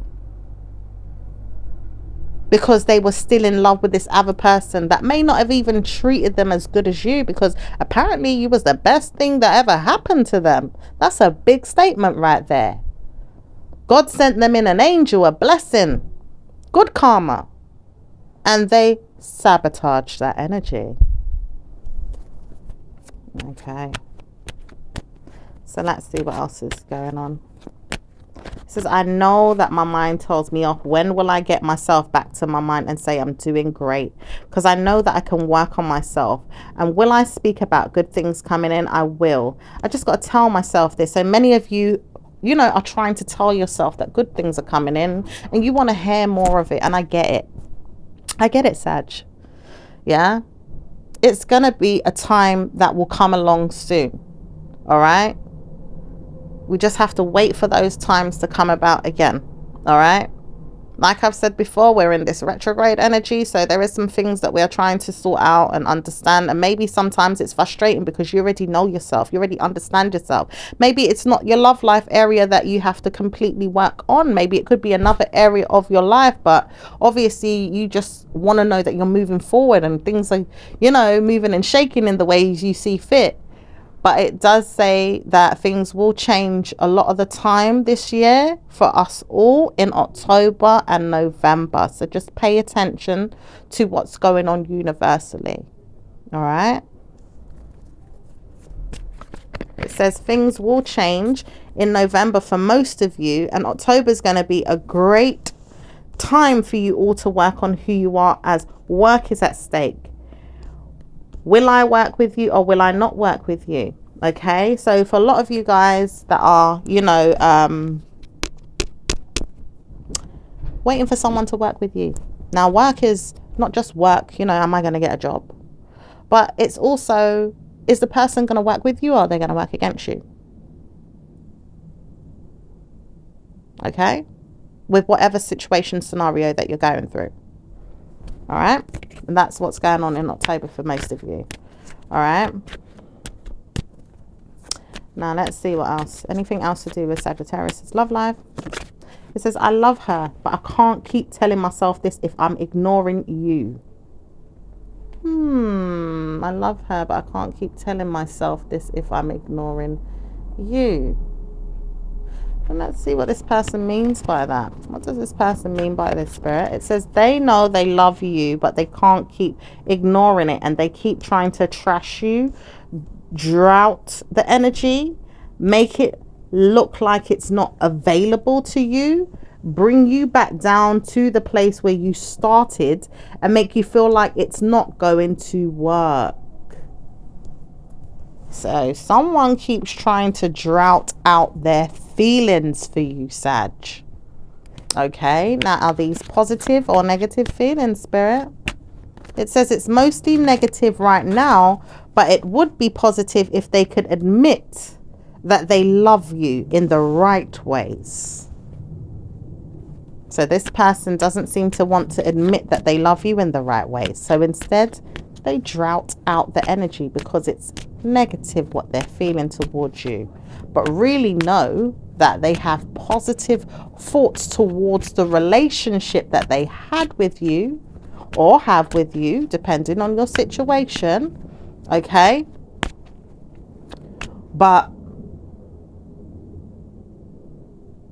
Because they were still in love with this other person that may not have even treated them as good as you, because apparently you was the best thing that ever happened to them. That's a big statement right there. God sent them in an angel, a blessing, good karma, and they sabotaged that energy. Okay. So let's see what else is going on. It says, I know that my mind tells me off. When will I get myself back to my mind and say I'm doing great? Because I know that I can work on myself. And will I speak about good things coming in? I will. I just got to tell myself this. So many of you, are trying to tell yourself that good things are coming in, and you want to hear more of it. And I get it. I get it, Sag. Yeah. It's going to be a time that will come along soon. All right. We just have to wait for those times to come about again. All right. Like I've said before, we're in this retrograde energy. So there is some things that we are trying to sort out and understand. And maybe sometimes it's frustrating because you already know yourself. You already understand yourself. Maybe it's not your love life area that you have to completely work on. Maybe it could be another area of your life. But obviously you just want to know that you're moving forward and things are, moving and shaking in the ways you see fit. But it does say that things will change a lot of the time this year for us all in October and November. So just pay attention to what's going on universally. All right. It says things will change in November for most of you, and October is going to be a great time for you all to work on who you are, as work is at stake. Will I work with you or will I not work with you? Okay, so for a lot of you guys that are, you know, waiting for someone to work with you. Now, work is not just work, you know, am I going to get a job? But it's also, is the person going to work with you or are they going to work against you? Okay, with whatever situation, scenario that you're going through. All right, and that's what's going on in October for most of you. All right, now let's see what else. Anything else to do with Sagittarius' love life? It says, I love her, but I can't keep telling myself this if I'm ignoring you. I love her, but I can't keep telling myself this if I'm ignoring you. And let's see what this person means by that. What does this person mean by this, Spirit? It says they know they love you, but they can't keep ignoring it, and they keep trying to trash you, drought the energy, make it look like it's not available to you, bring you back down to the place where you started, and make you feel like it's not going to work. So someone keeps trying to drought out their feelings for you, Sag. Okay, now are these positive or negative feelings, Spirit? It says it's mostly negative right now, but it would be positive if they could admit that they love you in the right ways. So this person doesn't seem to want to admit that they love you in the right ways. So instead, they drought out the energy because it's negative what they're feeling towards you. But really know that they have positive thoughts towards the relationship that they had with you or have with you, depending on your situation. Okay? But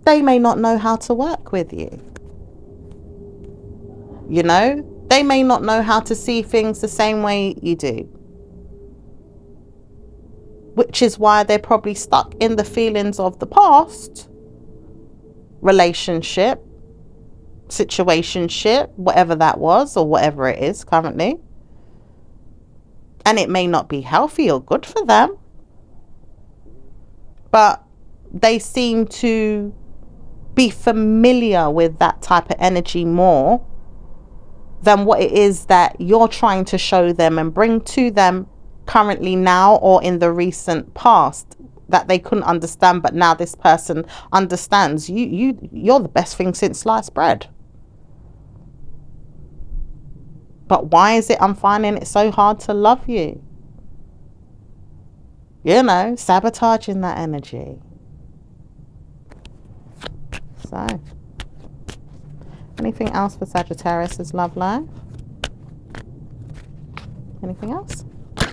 they may not know how to work with you. You know? They may not know how to see things the same way you do. Which is why they're probably stuck in the feelings of the past relationship, situationship, whatever that was or whatever it is currently. And it may not be healthy or good for them. But they seem to be familiar with that type of energy more than what it is that you're trying to show them and bring to them currently now or in the recent past that they couldn't understand, but now this person understands. You're the best thing since sliced bread. But why is it I'm finding it so hard to love you? You know, sabotaging that energy. So, anything else for Sagittarius' love life? Anything else?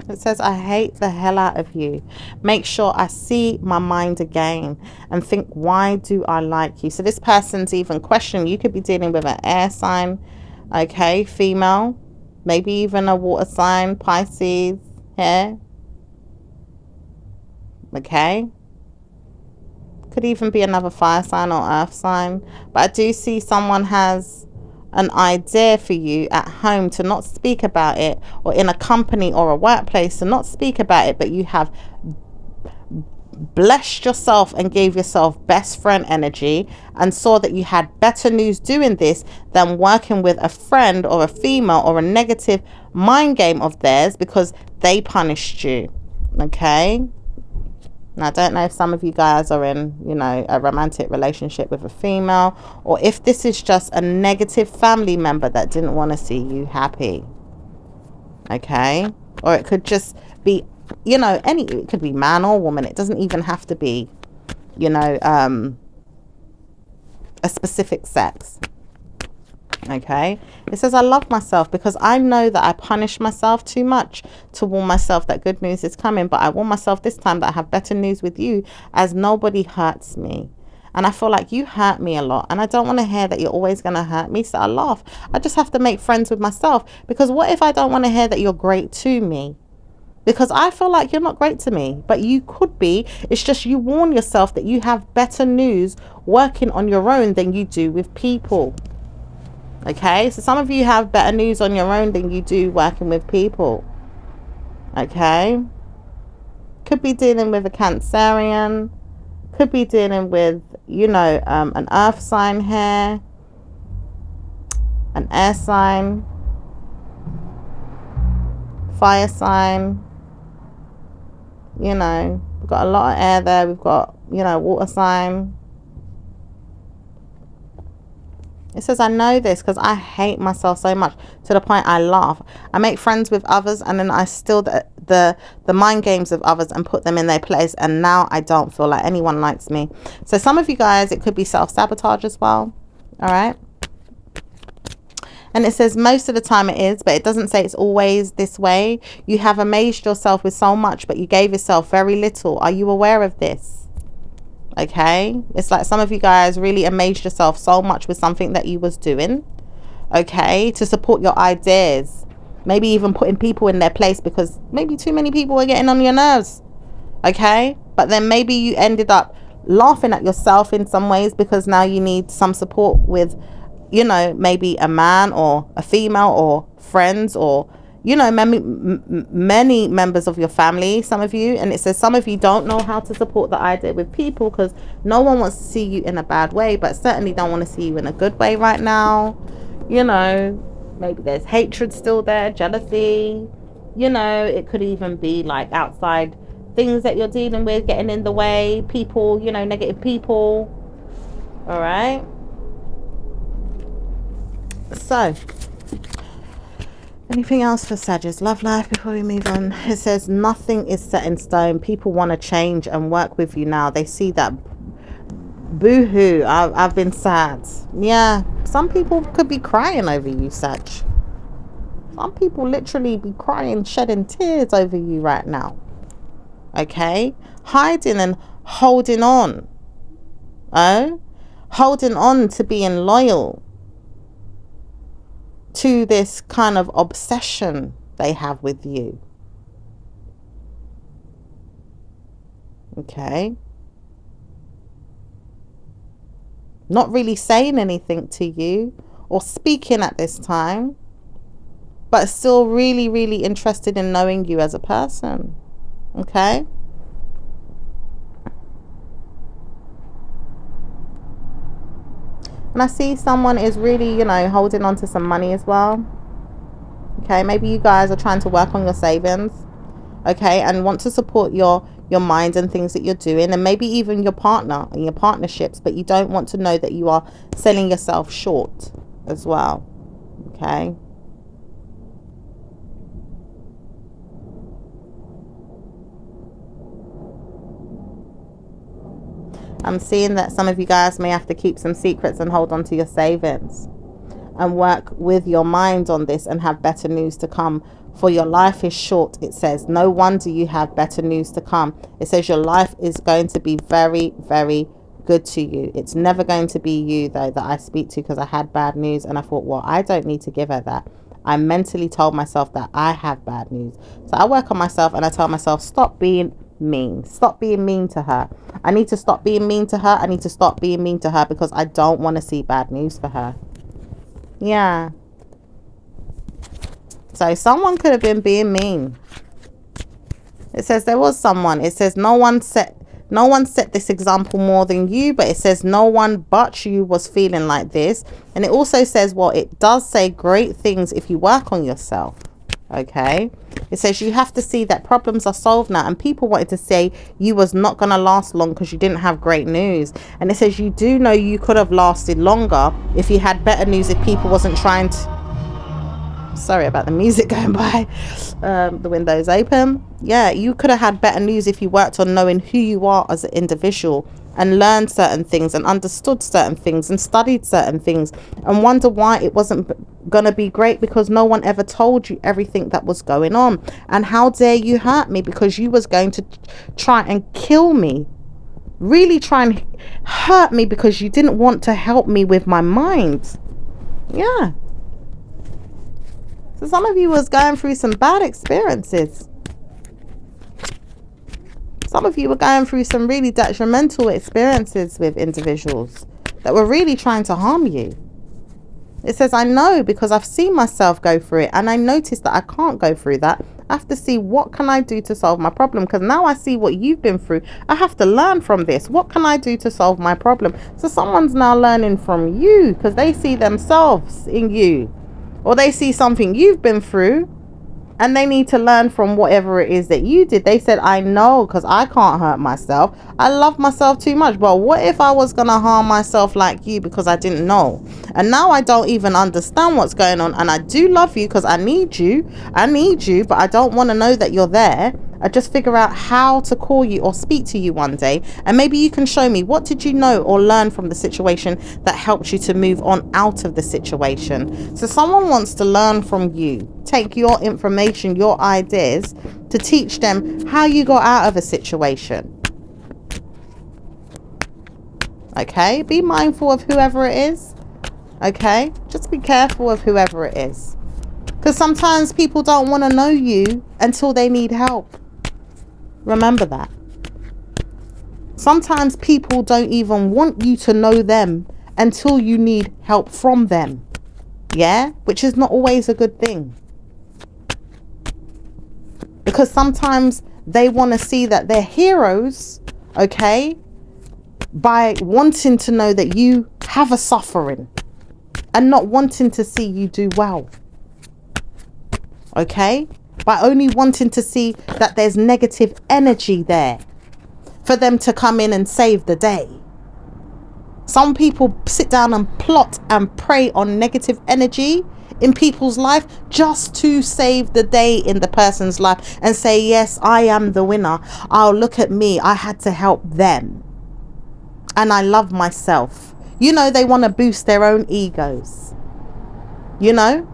It says, I hate the hell out of you. Make sure I see my mind again and think, why do I like you? So this person's even questioning. You could be dealing with an air sign, okay, female, maybe even a water sign, Pisces, here. Okay. Could even be another fire sign or earth sign. But I do see someone has an idea for you at home to not speak about it, or in a company or a workplace to not speak about it, but you have blessed yourself and gave yourself best friend energy and saw that you had better news doing this than working with a friend or a female or a negative mind game of theirs because they punished you. Okay. Now, I don't know if some of you guys are in, you know, a romantic relationship with a female, or if this is just a negative family member that didn't want to see you happy. Okay? Or it could just be, you know, it could be man or woman. It doesn't even have to be, you know, a specific sex. Okay, it says I love myself because I know that I punish myself too much to warn myself that good news is coming, but I warn myself this time that I have better news with you, as nobody hurts me. And I feel like you hurt me a lot, and I don't want to hear that you're always going to hurt me. So I laugh. I just have to make friends with myself, because what if I don't want to hear that you're great to me? because I feel like you're not great to me, but you could be. It's just you warn yourself that you have better news working on your own than you do with people. Okay, so some of you have better news on your own than you do working with people. Okay, could be dealing with a Cancerian, could be dealing with, you know, an earth sign here, an air sign, fire sign. You know, we've got a lot of air there. We've got, you know, water sign. It says, I know this because I hate myself so much to the point I laugh. I make friends with others and then I steal the mind games of others and put them in their place. And now I don't feel like anyone likes me. So some of you guys, it could be self-sabotage as well. All right. And it says most of the time it is, but it doesn't say it's always this way. You have amazed yourself with so much, but you gave yourself very little. Are you aware of this? Okay, it's like some of you guys really amazed yourself so much with something that you was doing, okay, to support your ideas, maybe even putting people in their place because maybe too many people were getting on your nerves. Okay, but then maybe you ended up laughing at yourself in some ways because now you need some support with, you know, maybe a man or a female or friends or, you know, many members of your family, some of you. And it says some of you don't know how to support the idea with people because no one wants to see you in a bad way, but certainly don't want to see you in a good way right now. You know, maybe there's hatred still there, jealousy. You know, it could even be like outside things that you're dealing with getting in the way, people, you know, negative people. All right. So anything else for Sagittarius love life before we move on? It says nothing is set in stone. People want to change and work with you now. They see that boo-hoo, I've been sad. Yeah, some people could be crying over you, Sag. Some people literally be crying, shedding tears over you right now. Okay, hiding and holding on. Oh, holding on to being loyal to this kind of obsession they have with you. Okay. Not really saying anything to you or speaking at this time, but still really, really interested in knowing you as a person. Okay. And I see someone is really, you know, holding on to some money as well. Okay, maybe you guys are trying to work on your savings. Okay, and want to support your mind and things that you're doing, and maybe even your partner and your partnerships, but you don't want to know that you are selling yourself short as well. Okay. I'm seeing that some of you guys may have to keep some secrets and hold on to your savings and work with your mind on this and have better news to come. For your life is short, it says. No wonder you have better news to come. It says your life is going to be very, very good to you. It's never going to be you, though, that I speak to, because I had bad news and I thought, well, I don't need to give her that. I mentally told myself that I have bad news. So I work on myself and I tell myself, stop being mean. Stop being mean to her. I need to stop being mean to her. I need to stop being mean to her because I don't want to see bad news for her. Yeah. So someone could have been being mean. It says there was someone. It says no one set this example more than you, but it says no one but you was feeling like this. And it also says, well, it does say great things if you work on yourself. Okay. It says you have to see that problems are solved now, and people wanted to say you was not going to last long because you didn't have great news. And it says you do know you could have lasted longer if you had better news, if people wasn't trying to... Sorry about the music going by. The window's open. Yeah, you could have had better news if you worked on knowing who you are as an individual and learned certain things and understood certain things and studied certain things, and wonder why it wasn't going to be great because no one ever told you everything that was going on. And how dare you hurt me because you was going to try and kill me, really try and hurt me because you didn't want to help me with my mind. Yeah. So some of you was going through some bad experiences. Some of you were going through some really detrimental experiences with individuals that were really trying to harm you. It says, I know because I've seen myself go through it, and I noticed that I can't go through that. I have to see what can I do to solve my problem, because now I see what you've been through. I have to learn from this. What can I do to solve my problem? So someone's now learning from you because they see themselves in you, or they see something you've been through, and they need to learn from whatever it is that you did. They said, I know because I can't hurt myself. I love myself too much. But what if I was going to harm myself like you because I didn't know? And now I don't even understand what's going on. And I do love you because I need you. I need you, but I don't want to know that you're there. I just figure out how to call you or speak to you one day. And maybe you can show me, what did you know or learn from the situation that helped you to move on out of the situation? So someone wants to learn from you. Take your information, your ideas, to teach them how you got out of a situation. Okay? Be mindful of whoever it is. Okay? Just be careful of whoever it is. Because sometimes people don't want to know you until they need help. Remember that. Sometimes people don't even want you to know them until you need help from them. Yeah? Which is not always a good thing. Because sometimes they want to see that they're heroes, okay, by wanting to know that you have a suffering and not wanting to see you do well. Okay? By only wanting to see that there's negative energy there for them to come in and save the day. Some people sit down and plot and prey on negative energy in people's life just to save the day in the person's life and say, yes, I am the winner. Oh, look at me. I had to help them. And I love myself. You know, they want to boost their own egos. You know?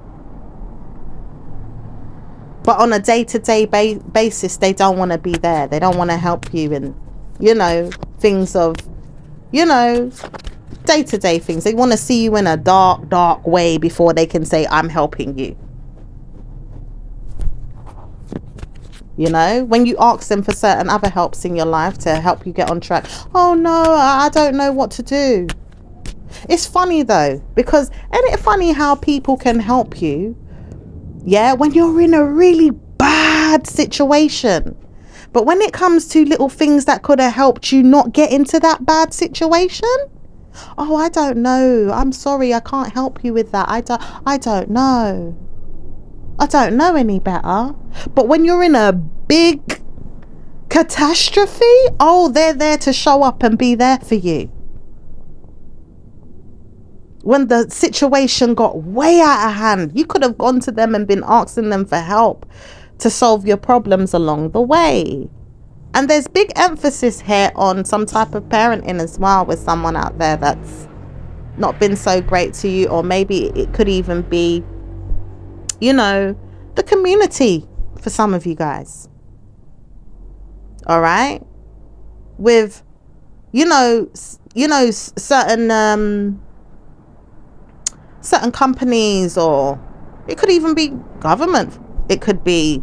But on a day-to-day basis, they don't want to be there. They don't want to help you in, you know, things of, you know, day-to-day things. They want to see you in a dark, dark way before they can say, I'm helping you. You know, when you ask them for certain other helps in your life to help you get on track. Oh, no, I don't know what to do. It's funny, though, because isn't it funny how people can help you? Yeah, when you're in a really bad situation. But when it comes to little things that could have helped you not get into that bad situation, oh, I don't know. I'm sorry, I can't help you with that. I don't know. I don't know any better. But when you're in a big catastrophe, oh, they're there to show up and be there for you. When the situation got way out of hand, you could have gone to them and been asking them for help to solve your problems along the way. And there's big emphasis here on some type of parenting as well with someone out there that's not been so great to you. Or maybe it could even be, you know, the community for some of you guys. All right? With, you know, certain companies, or it could even be government. It could be,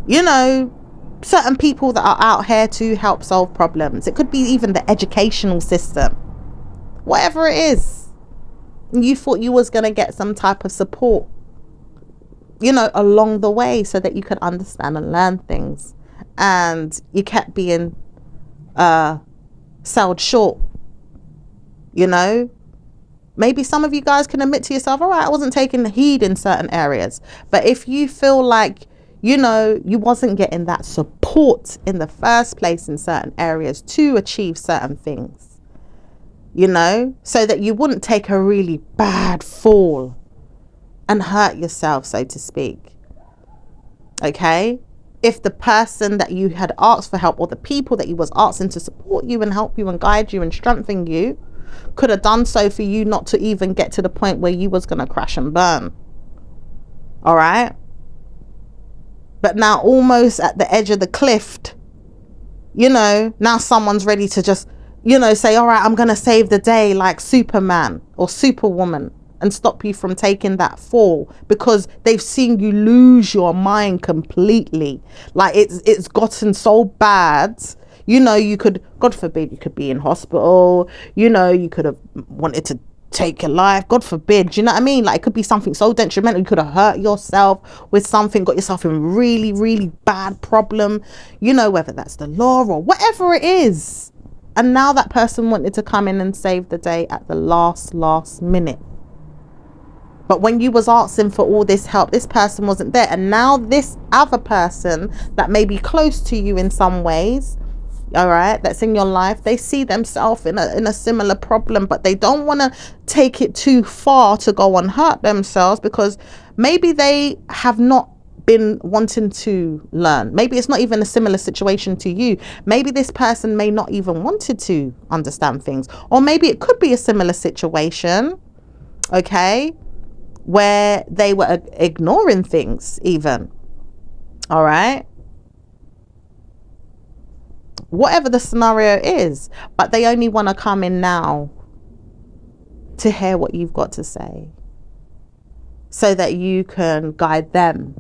you know, certain people that are out here to help solve problems. It could be even the educational system. Whatever it is, you thought you was going to get some type of support, you know, along the way so that you could understand and learn things. And you kept being sold short, you know. Maybe some of you guys can admit to yourself, all right, I wasn't taking the heed in certain areas. But if you feel like, you know, you wasn't getting that support in the first place in certain areas to achieve certain things, you know, so that you wouldn't take a really bad fall and hurt yourself, so to speak. Okay? If the person that you had asked for help, or the people that you was asking to support you and help you and guide you and strengthen you, could have done so for you not to even get to the point where you was going to crash and burn. All right? But now almost at the edge of the cliff, you know, now someone's ready to just, you know, say, all right, I'm going to save the day like Superman or Superwoman and stop you from taking that fall, because they've seen you lose your mind completely. Like it's gotten so bad. You know, you could, God forbid, you could be in hospital. You know, you could have wanted to take your life, God forbid. Do you know what I mean? Like, it could be something so detrimental. You could have hurt yourself with something, got yourself in really, really bad problem, you know, whether that's the law or whatever it is. And now that person wanted to come in and save the day at the last minute. But when you was asking for all this help, this person wasn't there. And now this other person that may be close to you in some ways, all right, that's in your life, they see themselves in a similar problem, but they don't want to take it too far to go and hurt themselves, because maybe they have not been wanting to learn. Maybe it's not even a similar situation to you. Maybe this person may not even wanted to understand things, or maybe it could be a similar situation, okay, where they were ignoring things even. All right, whatever the scenario is, but they only want to come in now to hear what you've got to say so that you can guide them.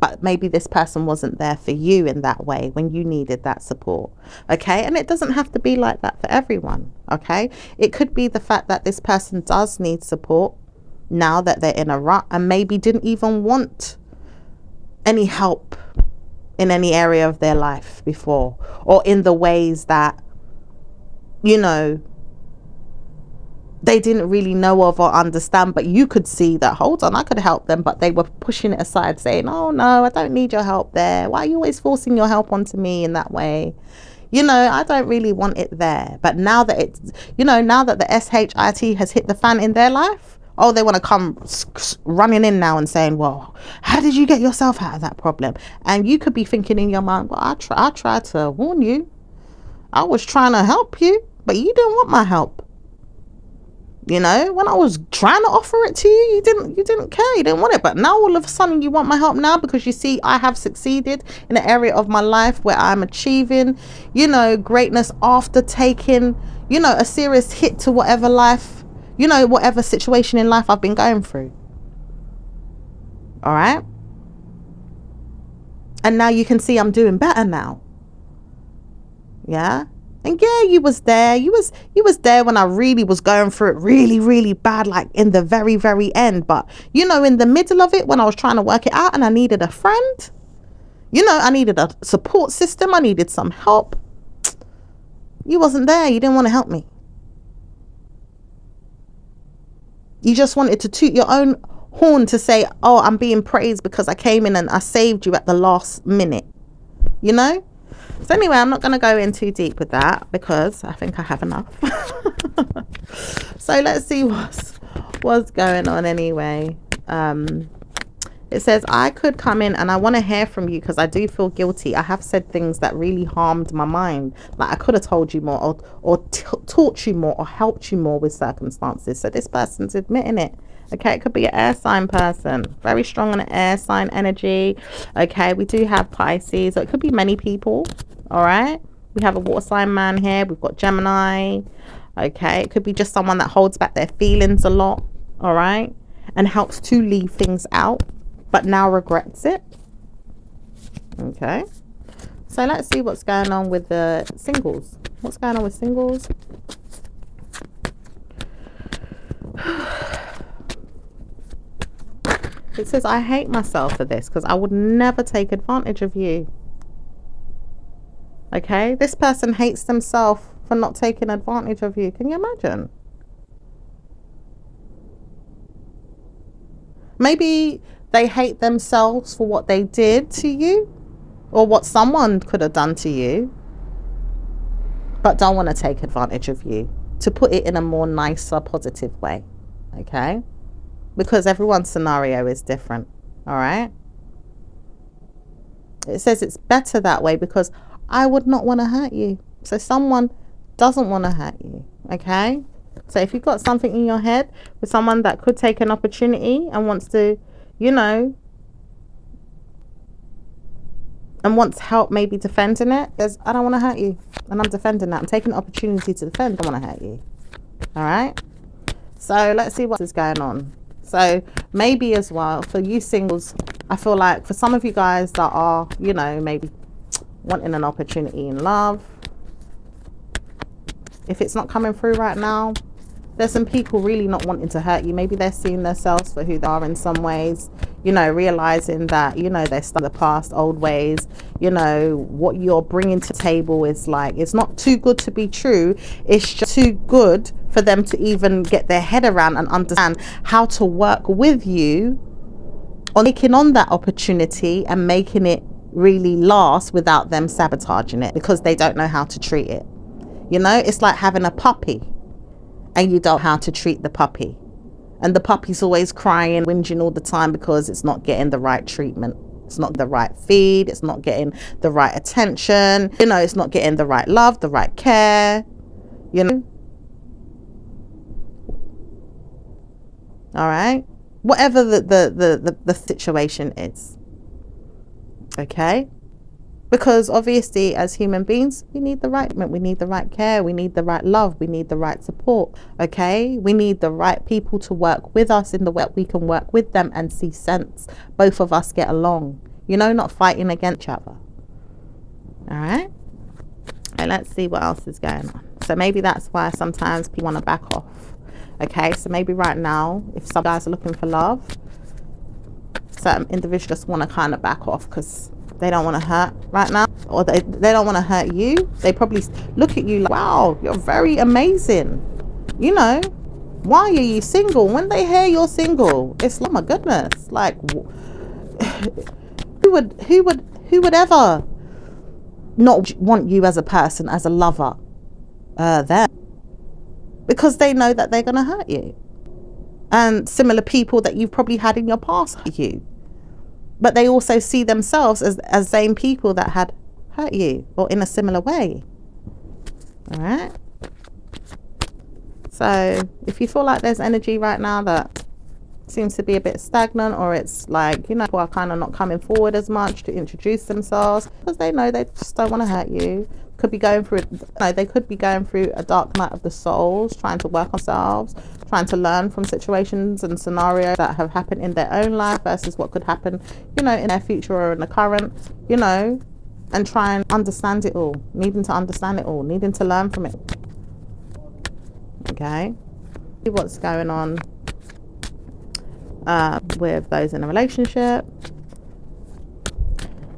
But maybe this person wasn't there for you in that way when you needed that support. Okay, and it doesn't have to be like that for everyone. Okay, it could be the fact that this person does need support now that they're in a rut, and maybe didn't even want any help in any area of their life before, or in the ways that, you know, they didn't really know of or understand, but you could see that, hold on, I could help them, but they were pushing it aside, saying, oh no, I don't need your help there. Why are you always forcing your help onto me in that way? You know, I don't really want it there. But now that it's, you know, now that the SHIT has hit the fan in their life, oh, they want to come running in now and saying, well, how did you get yourself out of that problem? And you could be thinking in your mind, well, I tried to warn you. I was trying to help you, but you didn't want my help. You know, when I was trying to offer it to you, you didn't care, you didn't want it. But now all of a sudden you want my help now, because you see I have succeeded in an area of my life where I'm achieving, you know, greatness after taking, you know, a serious hit to whatever life, you know, whatever situation in life I've been going through. All right. And now you can see I'm doing better now. Yeah. And yeah, you was there. You was there when I really was going through it really, really bad, like in the very, very end. But, you know, in the middle of it, when I was trying to work it out and I needed a friend, you know, I needed a support system. I needed some help. You wasn't there. You didn't want to help me. You just wanted to toot your own horn to say, oh, I'm being praised because I came in and I saved you at the last minute, you know? So anyway, I'm not going to go in too deep with that because I think I have enough. So let's see what's going on anyway. It says, I could come in and I want to hear from you because I do feel guilty. I have said things that really harmed my mind. Like I could have told you more or taught you more or helped you more with circumstances. So this person's admitting it. Okay, it could be an air sign person, very strong on an air sign energy. Okay, we do have Pisces, so it could be many people. All right, we have a water sign man here. We've got Gemini. Okay, it could be just someone that holds back their feelings a lot. All right, and helps to leave things out, but now regrets it. Okay, so let's see what's going on with the singles. What's going on with singles? It says, I hate myself for this because I would never take advantage of you. Okay, this person hates themselves for not taking advantage of you. Can you imagine? Maybe they hate themselves for what they did to you or what someone could have done to you, but don't want to take advantage of you, to put it in a more nicer, positive way. Okay, because everyone's scenario is different. All right, it says it's better that way because I would not want to hurt you. So someone doesn't want to hurt you. Okay, so if you've got something in your head with someone that could take an opportunity and wants to, you know, and wants help maybe defending it, there's, I don't want to hurt you and I'm defending that. I'm taking the opportunity to defend. I don't want to hurt you. All right, so let's see what is going on. So maybe as well for you singles, I feel like for some of you guys that are, you know, maybe wanting an opportunity in love, If it's not coming through right now, there's some people really not wanting to hurt you. Maybe they're seeing themselves for who they are in some ways, you know, realizing that, you know, they're stuck in the past, old ways. You know, what you're bringing to the table is like, it's not too good to be true. It's just too good for them to even get their head around and understand how to work with you on taking on that opportunity and making it really last without them sabotaging it, because they don't know how to treat it. You know, it's like having a puppy and you don't know how to treat the puppy, and the puppy's always crying, whinging all the time because it's not getting the right treatment, it's not the right feed, it's not getting the right attention, you know, it's not getting the right love, the right care, you know. All right, whatever the situation is, okay? Because obviously, as human beings, we need the right, we need the right care, we need the right love, we need the right support, okay? We need the right people to work with us in the way we can work with them and see sense. Both of us get along, you know, not fighting against each other. All right? And let's see what else is going on. So maybe that's why sometimes people want to back off, okay? So maybe right now, if some guys are looking for love, certain individuals just want to kind of back off because they don't want to hurt right now, or they don't want to hurt you. They probably look at you like, wow, you're very amazing, you know, why are you single? When they hear you're single, it's like, oh my goodness, like who would ever not want you as a person, as a lover, them, because they know that they're going to hurt you. And similar people that you've probably had in your past hurt you, but they also see themselves as same people that had hurt you or in a similar way. All right. So if you feel like there's energy right now that seems to be a bit stagnant, or it's like, you know, people are kind of not coming forward as much to introduce themselves because they know they just don't want to hurt you. Could be going through, they could be going through a dark night of the souls, trying to work on themselves, trying to learn from situations and scenarios that have happened in their own life versus what could happen, you know, in their future or in the current, you know, and try and understand it all, needing to understand it all, needing to learn from it. Okay, see what's going on with those in a relationship.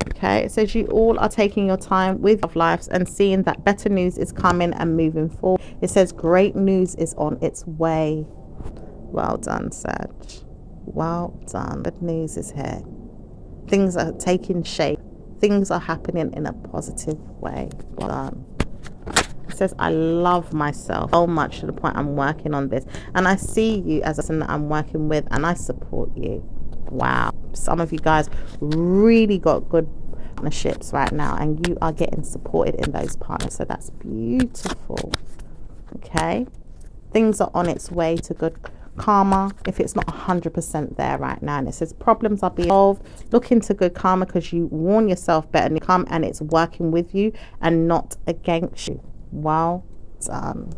Okay, it says you all are taking your time with your lives and seeing that better news is coming and moving forward. It says great news is on its way. Well done, Sag. Well done. Good news is here. Things are taking shape. Things are happening in a positive way. Well done. It says I love myself so much to the point I'm working on this, and I see you as a person that I'm working with, and I support you. Wow, some of you guys really got good partnerships right now, and you are getting supported in those partners, so that's beautiful. Okay, things are on its way to good karma if it's not 100% there right now. And it says problems are being solved. Look into good karma because you warn yourself better than come, and it's working with you and not against you. Well done.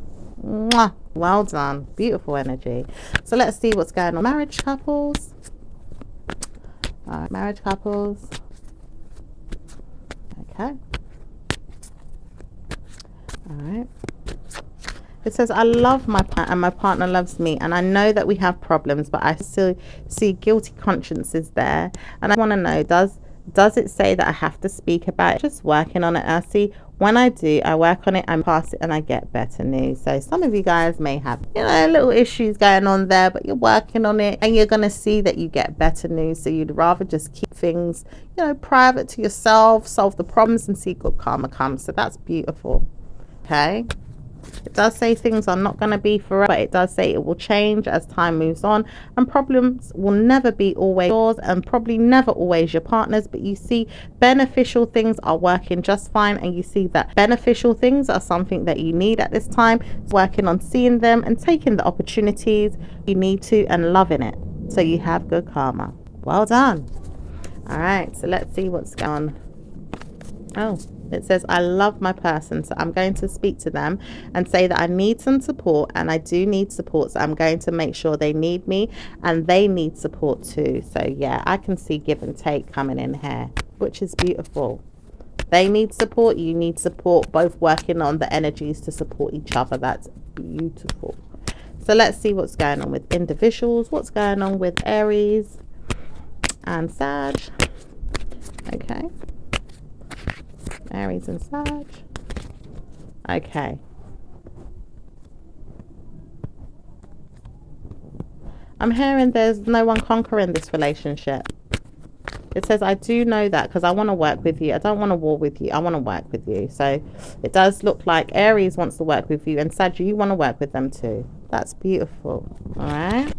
Mwah. Well done. Beautiful energy. So let's see what's going on. Marriage couples. All right, marriage couples. Okay. All right. It says I love my partner and my partner loves me, and I know that we have problems, but I still see guilty consciences there, and I want to know, does it say that I have to speak about it? Just working on it. I see when I do, I work on it and pass it, and I get better news. So some of you guys may have, you know, little issues going on there, but you're working on it, and you're going to see that you get better news. So you'd rather just keep things, you know, private to yourself, solve the problems, and see good karma come. So that's beautiful. Okay. It does say things are not going to be forever, but it does say it will change as time moves on, and problems will never be always yours, and probably never always your partner's, but you see beneficial things are working just fine, and you see that beneficial things are something that you need at this time. It's working on seeing them and taking the opportunities you need to and loving it, so you have good karma. Well done. All right, so let's see what's going on. Oh, it says I love my person, so I'm going to speak to them and say that I need some support, and I do need support, so I'm going to make sure they need me and they need support too. So yeah, I can see give and take coming in here, which is beautiful. They need support, you need support, both working on the energies to support each other. That's beautiful. So let's see what's going on with individuals. What's going on with Aries and Sag? Okay. Aries and Sag. Okay. I'm hearing there's no one conquering this relationship. It says, I do know that because I want to work with you. I don't want to war with you. I want to work with you. So it does look like Aries wants to work with you, and Sag, you want to work with them too. That's beautiful. All right.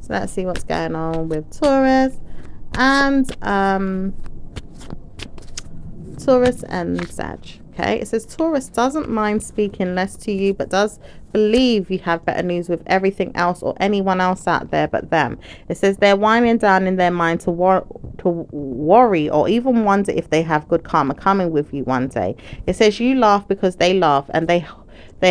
So let's see what's going on with Taurus and Sag. Okay, it says Taurus doesn't mind speaking less to you, but does believe you have better news with everything else or anyone else out there but them. It says they're winding down in their mind to worry or even wonder if they have good karma coming with you one day. It says you laugh because they laugh, and they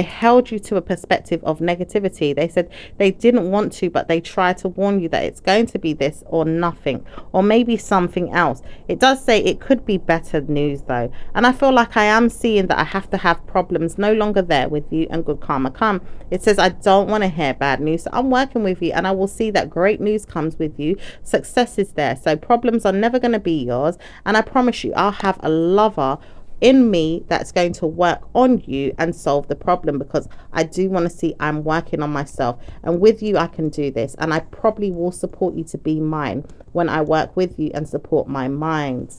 held you to a perspective of negativity. They said they didn't want to, but they tried to warn you that it's going to be this or nothing, or maybe something else. It does say it could be better news though, and I feel like I am seeing that I have to have problems no longer there with you and good karma come. It says I don't want to hear bad news, so I'm working with you, and I will see that great news comes with you. Success is there, so problems are never going to be yours, and I promise you I'll have a lover in me that's going to work on you and solve the problem, because I do want to see I'm working on myself, and with you I can do this, and I probably will support you to be mine when I work with you and support my mind.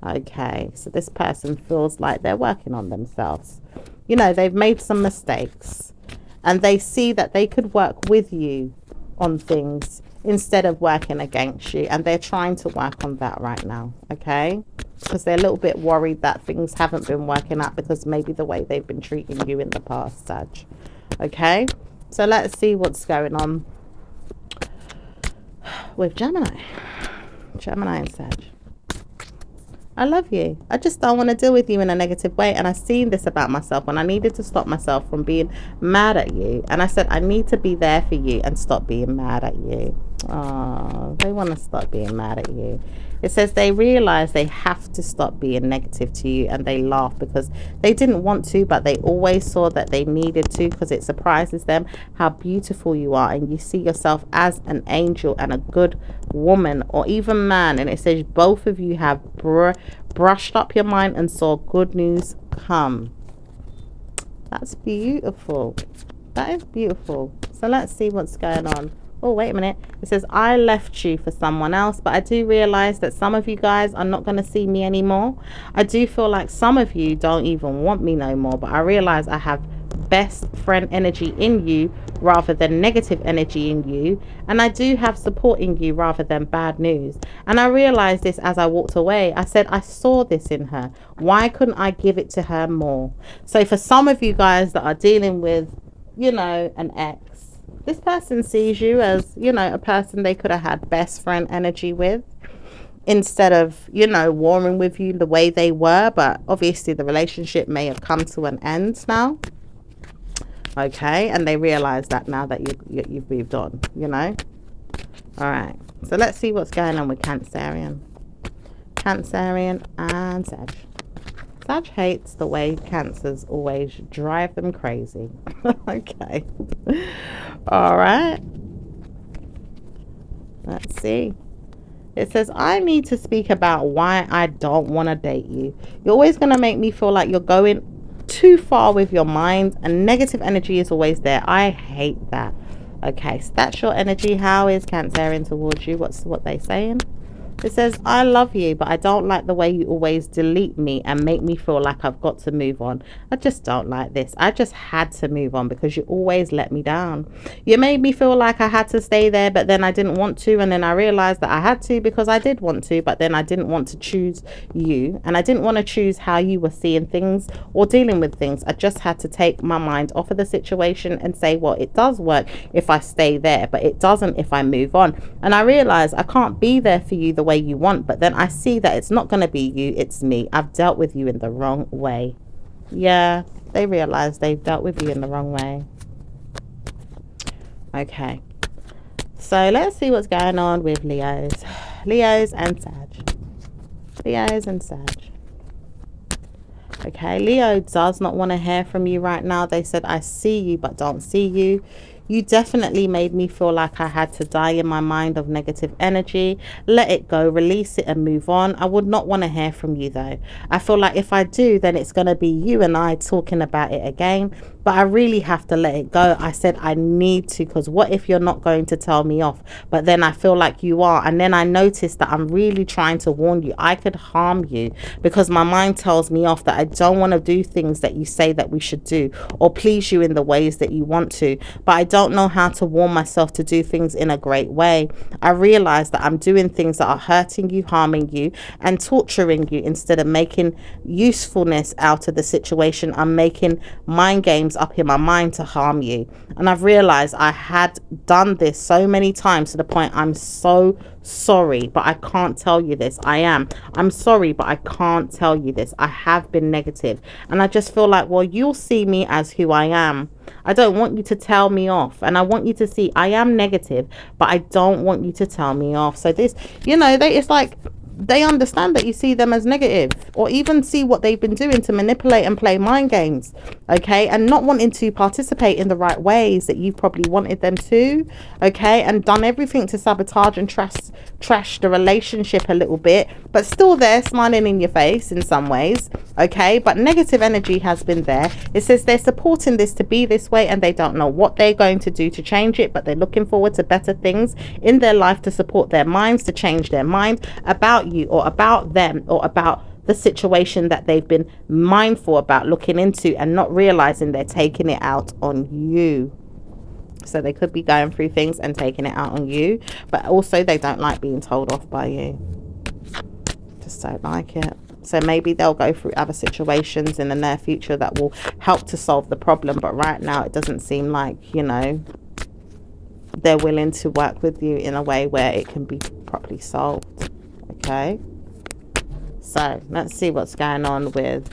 Okay, so this person feels like they're working on themselves. You know, they've made some mistakes, and they see that they could work with you on things instead of working against you, and they're trying to work on that right now. Okay, because they're a little bit worried that things haven't been working out because maybe the way they've been treating you in the past, Sag. Okay, so let's see what's going on with Gemini and Sag. I love you. I just don't want to deal with you in a negative way. And I've seen this about myself when I needed to stop myself from being mad at you. And I said, I need to be there for you and stop being mad at you. Oh, they want to stop being mad at you. It says they realize they have to stop being negative to you, and they laugh because they didn't want to, but they always saw that they needed to, because it surprises them how beautiful you are, and you see yourself as an angel and a good woman or even man. And it says both of you have brushed up your mind and saw good news come. That's beautiful. That is beautiful. So let's see what's going on. Oh, wait a minute. It says, I left you for someone else, but I do realize that some of you guys are not going to see me anymore. I do feel like some of you don't even want me no more, but I realize I have best friend energy in you rather than negative energy in you, and I do have support in you rather than bad news. And I realized this as I walked away. I said, I saw this in her. Why couldn't I give it to her more? So for some of you guys that are dealing with, you know, an ex, this person sees you as, you know, a person they could have had best friend energy with, instead of, you know, warring with you the way they were. But obviously the relationship may have come to an end now. Okay, and they realize that now that you've moved on, you know. All right, so let's see what's going on with Cancerian and Sag. Sag hates the way Cancers always drive them crazy. Okay. All right. Let's see. It says, I need to speak about why I don't want to date you. You're always going to make me feel like you're going too far with your mind, and negative energy is always there. I hate that. Okay, so that's your energy. How is Cancerian towards you? What's what they saying? It says, I love you, but I don't like the way you always delete me and make me feel like I've got to move on. I just don't like this. I just had to move on because you always let me down. You made me feel like I had to stay there, but then I didn't want to. And then I realized that I had to because I did want to, but then I didn't want to choose you. And I didn't want to choose how you were seeing things or dealing with things. I just had to take my mind off of the situation and say, well, it does work if I stay there, but it doesn't if I move on. And I realized I can't be there for you the way you want, but then I see that it's not going to be you, it's me. I've dealt with you in the wrong way. Yeah, they realize they've dealt with you in the wrong way. Okay, so let's see what's going on with Leos and Sag. Okay, Leo does not want to hear from you right now. They said, I see you but don't see you. You definitely made me feel like I had to die in my mind of negative energy. Let it go, release it and move on. I would not want to hear from you though. I feel like if I do, then it's going to be you and I talking about it again. But I really have to let it go. I said I need to, because what if you're not going to tell me off? But then I feel like you are. And then I noticed that I'm really trying to warn you. I could harm you because my mind tells me off that I don't want to do things that you say that we should do or please you in the ways that you want to. But I don't know how to warn myself to do things in a great way. I realize that I'm doing things that are hurting you, harming you, and torturing you. Instead of making usefulness out of the situation, I'm making mind games up in my mind to harm you. And I've realized I had done this so many times to the point I'm so sorry, but I can't tell you this. I'm sorry, but I can't tell you this. I have been negative, and I just feel like, well, you'll see me as who I am. I don't want you to tell me off, and I want you to see I am negative, but I don't want you to tell me off. So this, it's like they understand that you see them as negative, or even see what they've been doing to manipulate and play mind games, okay, and not wanting to participate in the right ways that you probably wanted them to, okay, and done everything to sabotage and trash the relationship a little bit, but still there smiling in your face in some ways, okay, but negative energy has been there. It says they're supporting this to be this way, and they don't know what they're going to do to change it, but they're looking forward to better things in their life to support their minds, to change their mind about you or about them or about the situation that they've been mindful about looking into and not realizing they're taking it out on you. So they could be going through things and taking it out on you, but also they don't like being told off by you. Just don't like it. So maybe they'll go through other situations in the near future that will help to solve the problem, but right now it doesn't seem like, they're willing to work with you in a way where it can be properly solved. Okay, so let's see what's going on with,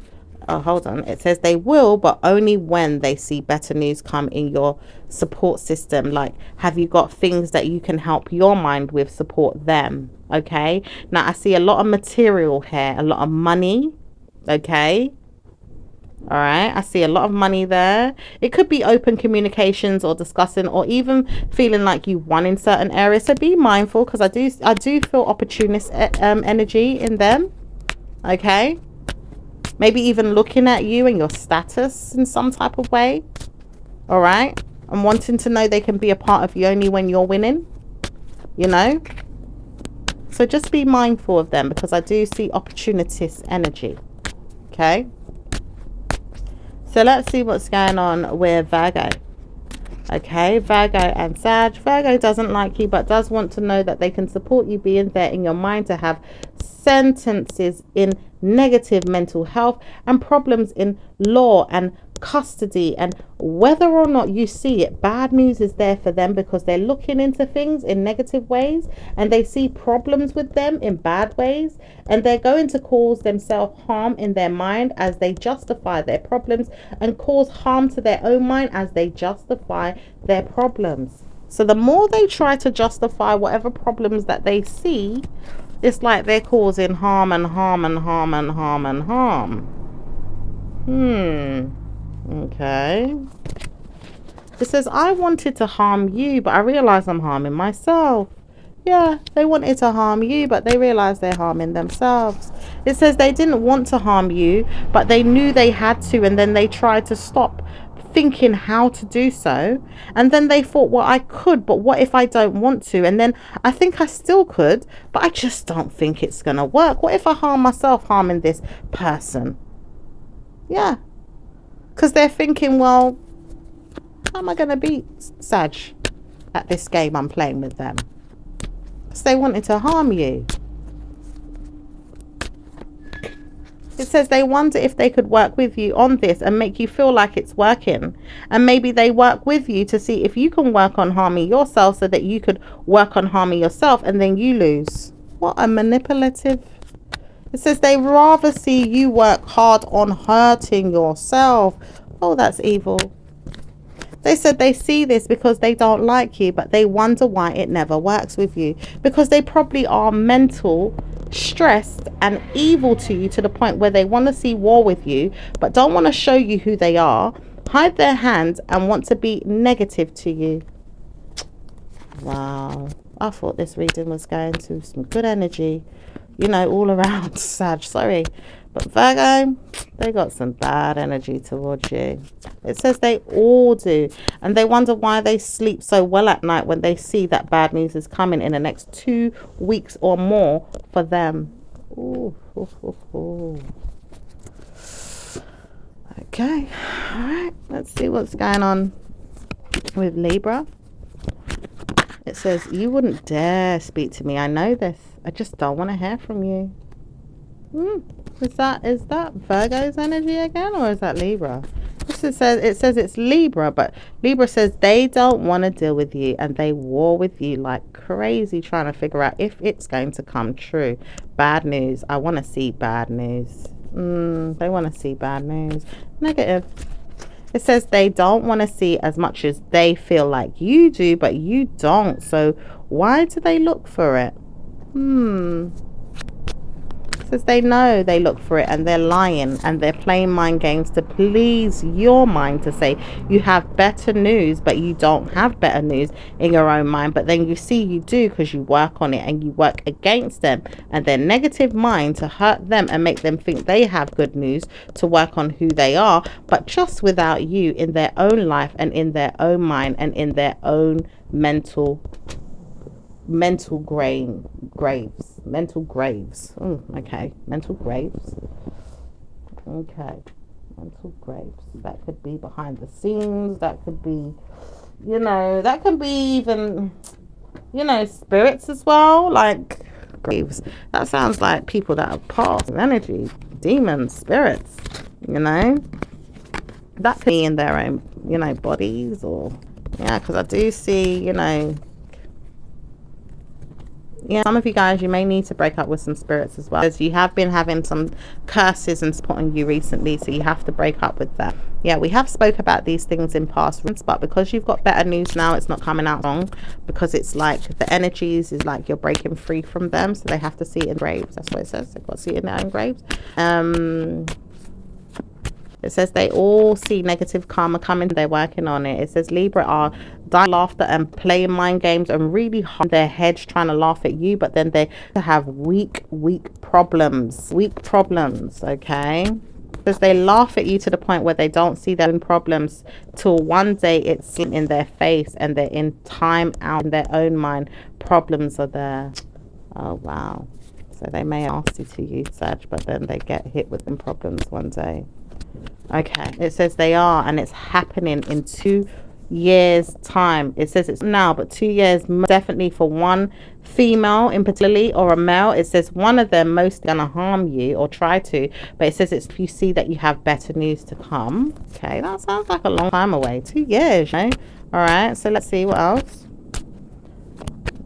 oh, hold on, it says they will, but only when they see better news come in your support system. Like, have you got things that you can help your mind with, support them? Okay, now I see a lot of material here, a lot of money. Okay, all right, I see a lot of money there. It could be open communications or discussing, or even feeling like you won in certain areas. So be mindful, because I do feel opportunist energy in them. Okay, maybe even looking at you and your status in some type of way. All right, and wanting to know they can be a part of you only when you're winning, so just be mindful of them, because I do see opportunist energy. Okay, so let's see what's going on with Virgo. Okay, Virgo and Sag. Virgo doesn't like you, but does want to know that they can support you being there in your mind to have sentences in negative mental health and problems in law and custody, and whether or not you see it, bad news is there for them, because they're looking into things in negative ways and they see problems with them in bad ways, and they're going to cause themselves harm in their mind as they justify their problems, and cause harm to their own mind as they justify their problems. So the more they try to justify whatever problems that they see, it's like they're causing harm and harm and harm and harm and harm. Okay. It says, I wanted to harm you, but I realized I'm harming myself. Yeah, they wanted to harm you, but they realized they're harming themselves. It says they didn't want to harm you, but they knew they had to, and then they tried to stop thinking how to do so, and then they thought, well, I could, but what if I don't want to? And then I think I still could, but I just don't think it's gonna work. What if I harm myself harming this person? Yeah, because they're thinking, well, how am I gonna beat Sag at this game I'm playing with them? Because they wanted to harm you. It says they wonder if they could work with you on this and make you feel like it's working. And maybe they work with you to see if you can work on harming yourself so that you could work on harming yourself, and then you lose. What a manipulative. It says they rather see you work hard on hurting yourself. Oh, that's evil. They said they see this because they don't like you, but they wonder why it never works with you. Because they probably are mental stressed and evil to you to the point where they want to see war with you but don't want to show you who they are, hide their hands and want to be negative to you. Wow, I thought this reading was going to some good energy, you know, all around. Sag, sorry, but Virgo, they got some bad energy towards you. It says they all do, and they wonder why they sleep so well at night when they see that bad news is coming in the next 2 weeks or more for them. Ooh, ooh, ooh, ooh. Okay, all right, let's see what's going on with Libra. It says, you wouldn't dare speak to me. I know this. I just don't want to hear from you. Is that Virgo's energy again, or is that Libra? It says it's Libra, but Libra says they don't want to deal with you and they war with you like crazy, trying to figure out if it's going to come true. Bad news. I want to see bad news. They want to see bad news. Negative. It says they don't want to see as much as they feel like you do, but you don't. So why do they look for it? It says they know they look for it and they're lying and they're playing mind games to please your mind, to say you have better news, but you don't have better news in your own mind. But then you see you do, because you work on it and you work against them and their negative mind to hurt them and make them think they have good news, to work on who they are, but just without you in their own life and in their own mind and in their own mental graves. Mental graves. Okay, mental graves. Okay, mental graves. That could be behind the scenes. That could be, that could be even, spirits as well, like graves. That sounds like people that have passed, energy, demons, spirits, that could be in their own, bodies, or, because I do see, some of you guys, you may need to break up with some spirits as well, because you have been having some curses and spot on you recently, so you have to break up with that. We have spoke about these things in past rooms, but because you've got better news now, it's not coming out wrong, because it's like the energies is like you're breaking free from them, so they have to see it in graves. That's what it says. They've got to see it in their own graves. It says they all see negative karma coming. They're working on it. It says Libra are dying laughter and playing mind games and really hard their heads trying to laugh at you, but then they have weak problems. Okay. It says they laugh at you to the point where they don't see their own problems till one day it's in their face and they're in time out in their own mind. Problems are there. Oh wow. So they may ask you to use Sag, but then they get hit with them problems one day. Okay, it says they are, and it's happening in 2 years time. It says it's now, but 2 years definitely for one female in particularly, or a male. It says one of them most gonna harm you or try to, but it says it's if you see that you have better news to come. Okay, that sounds like a long time away. 2 years, all right, so let's see what else.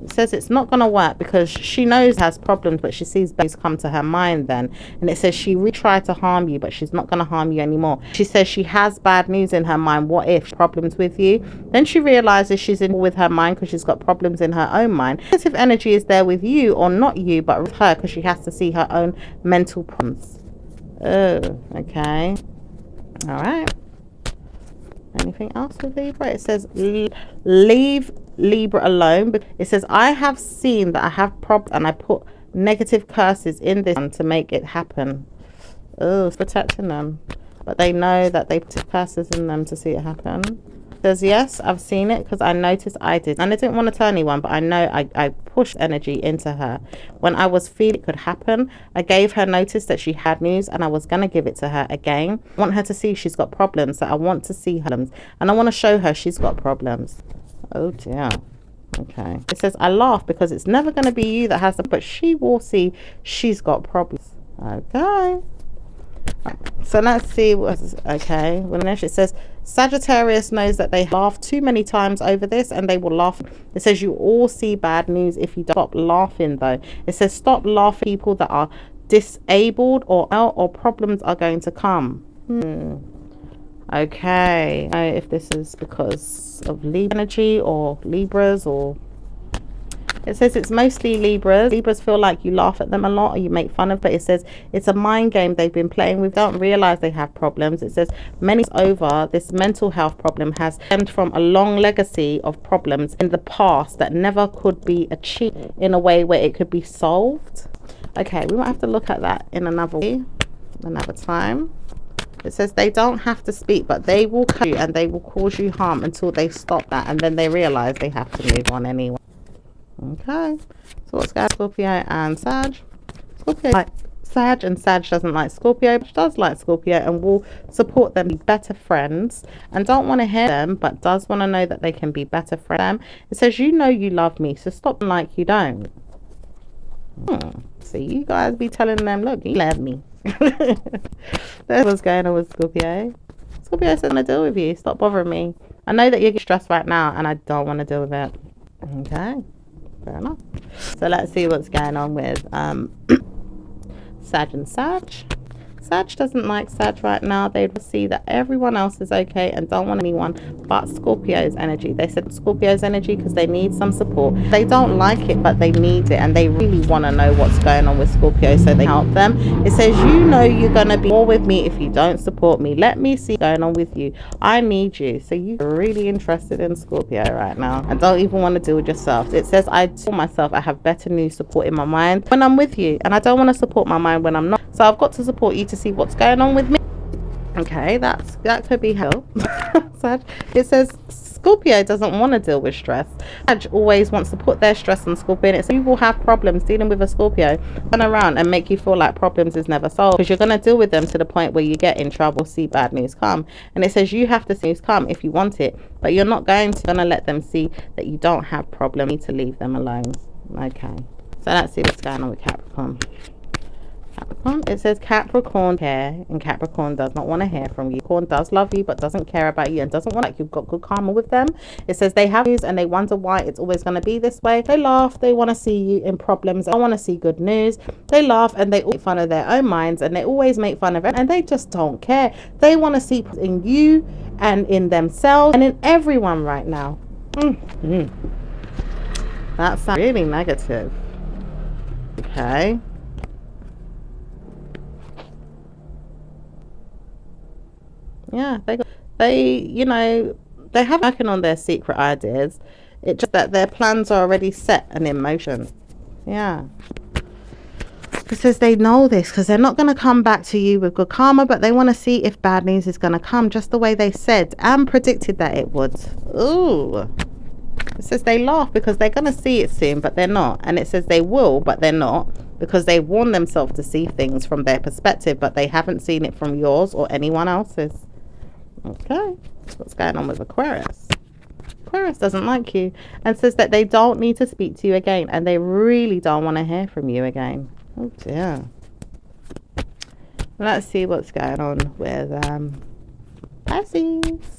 It says it's not going to work because she knows has problems, but she sees things come to her mind then. And it says she tried to harm you, but she's not going to harm you anymore. She says she has bad news in her mind. What if problems with you? Then she realizes she's in with her mind because she's got problems in her own mind. Negative energy is there with you, or not you, but with her, because she has to see her own mental problems. Oh, okay. All right. Anything else with Libra? It says leave Libra alone. It says I have seen that I have problems and I put negative curses in this one to make it happen. Oh, it's protecting them, but they know that they put curses in them to see it happen. It says yes, I've seen it because I noticed I did, and I didn't want to tell anyone, but I know I pushed energy into her when I was feeling it could happen. I gave her notice that she had news, and I was going to give it to her again. I want her to see she's got problems, so I want to see her problems, and I want to show her she's got problems. Oh dear. Okay. It says I laugh because it's never going to be you that has them, but she will see she's got problems. Okay. So let's see what's okay. Well, next it says Sagittarius knows that they laugh too many times over this and they will laugh. It says you all see bad news if you don't stop laughing though. It says stop laughing people that are disabled or problems are going to come. Okay. If this is because of Libra energy or Libras, or It says it's mostly Libras. Libras feel like you laugh at them a lot or you make fun of, but it says it's a mind game they've been playing with. Don't realize they have problems. It says many over this mental health problem has stemmed from a long legacy of problems in the past that never could be achieved in a way where it could be solved. Okay, we might have to look at that in another way, another time. It says they don't have to speak, but they will cut you and they will cause you harm until they stop that, and then they realize they have to move on anyway. Okay, so what's going on, Scorpio and Sag? Scorpio like Sag, and Sag doesn't like Scorpio, but does like Scorpio and will support them, be better friends, and don't want to hear them, but does want to know that they can be better friends. It says, you know you love me, so stop like you don't. So you guys be telling them, look, you love me. That's what's going on with Scorpio. Scorpio says, I want to deal with you. Stop bothering me. I know that you're stressed right now and I don't want to deal with it. Okay, fair enough. So let's see what's going on with Sag and Sag. Sag doesn't like Sag right now. They see that everyone else is okay and don't want anyone but Scorpio's energy. They said Scorpio's energy because they need some support. They don't like it, but they need it, and they really want to know what's going on with Scorpio, so they help them. It says, you know you're going to be more with me if you don't support me. Let me see what's going on with you. I need you. So you're really interested in Scorpio right now and don't even want to deal with yourself. It says, I tell myself I have better news support in my mind when I'm with you, and I don't want to support my mind when I'm not. So I've got to support you to see what's going on with me. Okay, that could be hell. It says Scorpio doesn't want to deal with stress. Sag always wants to put their stress on Scorpio, and it says you will have problems dealing with a Scorpio, turn around and make you feel like problems is never solved, because you're going to deal with them to the point where you get in trouble, see bad news come. And it says you have to see news come if you want it, but you're not going to let them see that you don't have problems. You need to leave them alone. Okay, so let's see what's going on with Capricorn. Capricorn, it says Capricorn care, and Capricorn does not want to hear from you. Capricorn does love you but doesn't care about you and doesn't want, like, you've got good karma with them. It says they have news and they wonder why it's always going to be this way. They laugh, they want to see you in problems, they want to see good news. They laugh and they make fun of their own minds, and they always make fun of it, and they just don't care. They want to see in you and in themselves and in everyone right now. That's really negative. Okay. Yeah, they you know, they have working on their secret ideas. It's just that their plans are already set and in motion. Yeah. Because they know this, because they're not going to come back to you with good karma, but they want to see if bad news is going to come, just the way they said and predicted that it would. Ooh. It says they laugh because they're going to see it soon, but they're not. And it says they will, but they're not, because they warn themselves to see things from their perspective, but they haven't seen it from yours or anyone else's. Okay, what's going on with Aquarius? Aquarius doesn't like you and says that they don't need to speak to you again, and they really don't want to hear from you again. Oh dear. Let's see what's going on with Pisces.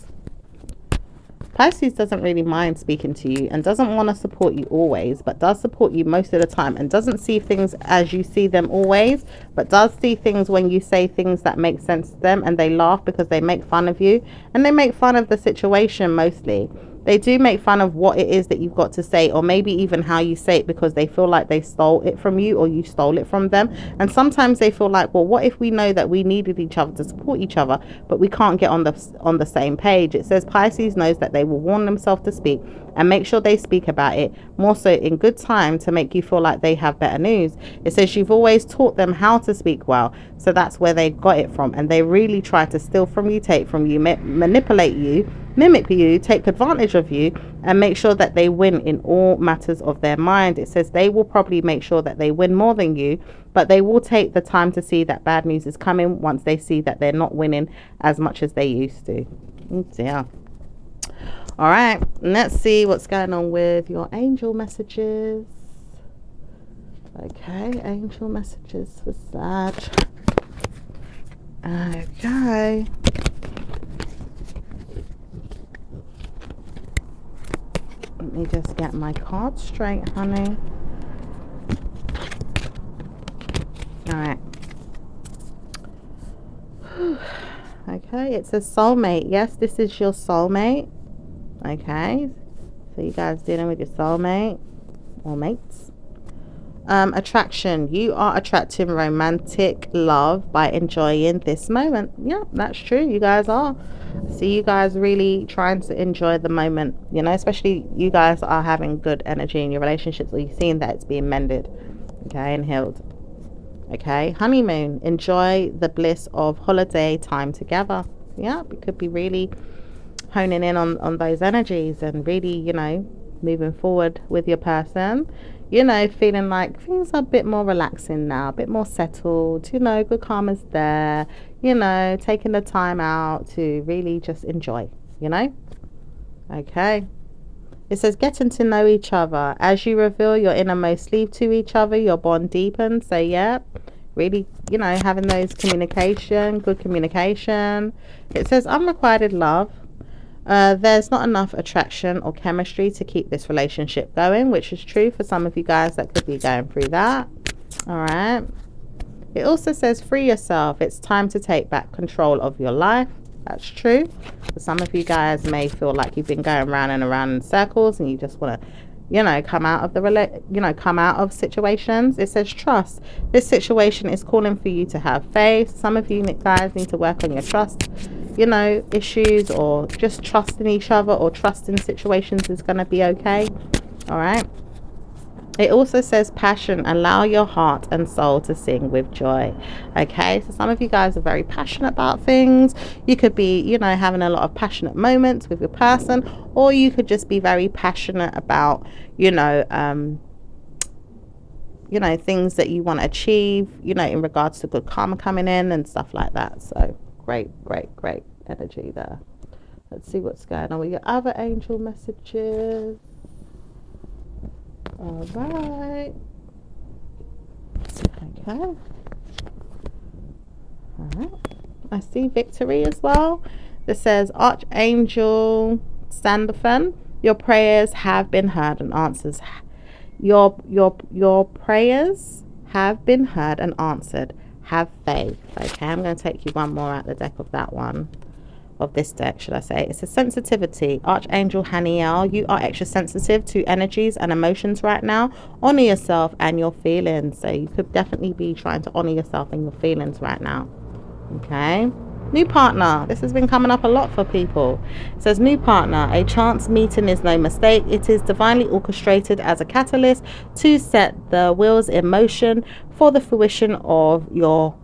Pisces doesn't really mind speaking to you and doesn't want to support you always, but does support you most of the time, and doesn't see things as you see them always, but does see things when you say things that make sense to them, and they laugh because they make fun of you, and they make fun of the situation mostly. They do make fun of what it is that you've got to say, or maybe even how you say it, because they feel like they stole it from you or you stole it from them. And sometimes they feel like, well, what if we know that we needed each other to support each other, but we can't get on the same page? It says Pisces knows that they will warn themselves to speak and make sure they speak about it, more so in good time, to make you feel like they have better news. It says you've always taught them how to speak well, so that's where they got it from, and they really try to steal from you, take from you, manipulate you, mimic you, take advantage of you, and make sure that they win in all matters of their mind. It says they will probably make sure that they win more than you, but they will take the time to see that bad news is coming once they see that they're not winning as much as they used to. Yeah. All right, let's see what's going on with your angel messages. Okay, angel messages for Sag. Okay. Let me just get my cards straight, honey. All right. Okay, it says soulmate. Yes, this is your soulmate. Okay, so you guys dealing with your soulmate. or mates. Attraction. You are attracting romantic love by enjoying this moment. Yeah, that's true. You guys are. See you guys really trying to enjoy the moment, you know, especially you guys are having good energy in your relationships, or you're seeing that it's being mended, okay, and healed. Okay, honeymoon. Enjoy the bliss of holiday time together. Yeah, we could be really honing in on those energies and really, you know, moving forward with your person, you know, feeling like things are a bit more relaxing now, a bit more settled, you know, good karma's there, you know, taking the time out to really just enjoy, you know. Okay, it says getting to know each other. As you reveal your innermost sleeve to each other, your bond deepens. So yeah, really, you know, having those communication, good communication. It says unrequited love. There's not enough attraction or chemistry to keep this relationship going, which is true for some of you guys that could be going through that. All right. It also says free yourself. It's time to take back control of your life. That's true. For some of you guys may feel like you've been going round and around in circles and you just want to, you know, come out of come out of situations. It says trust. This situation is calling for you to have faith. Some of you guys need to work on your trust, you know, issues, or just trusting each other or trusting situations is going to be okay. All right. It also says passion. Allow your heart and soul to sing with joy. Okay, so some of you guys are very passionate about things. You could be, you know, having a lot of passionate moments with your person, or you could just be very passionate about, you know, things that you want to achieve, you know, in regards to good karma coming in and stuff like that. So great energy there. Let's see what's going on with your other angel messages. All right. Okay. All right. I see victory as well. This says Archangel Sandalphon, your prayers have been heard and answers. Your prayers have been heard and answered. Have faith. Okay, I'm going to take you one more out the deck of that one. Of this deck, should I say. It's a sensitivity. Archangel Haniel, you are extra sensitive to energies and emotions right now. Honor yourself and your feelings. So you could definitely be trying to honor yourself and your feelings right now. Okay. New partner. This has been coming up a lot for people. It says new partner. A chance meeting is no mistake. It is divinely orchestrated as a catalyst to set the wheels in motion for the fruition of your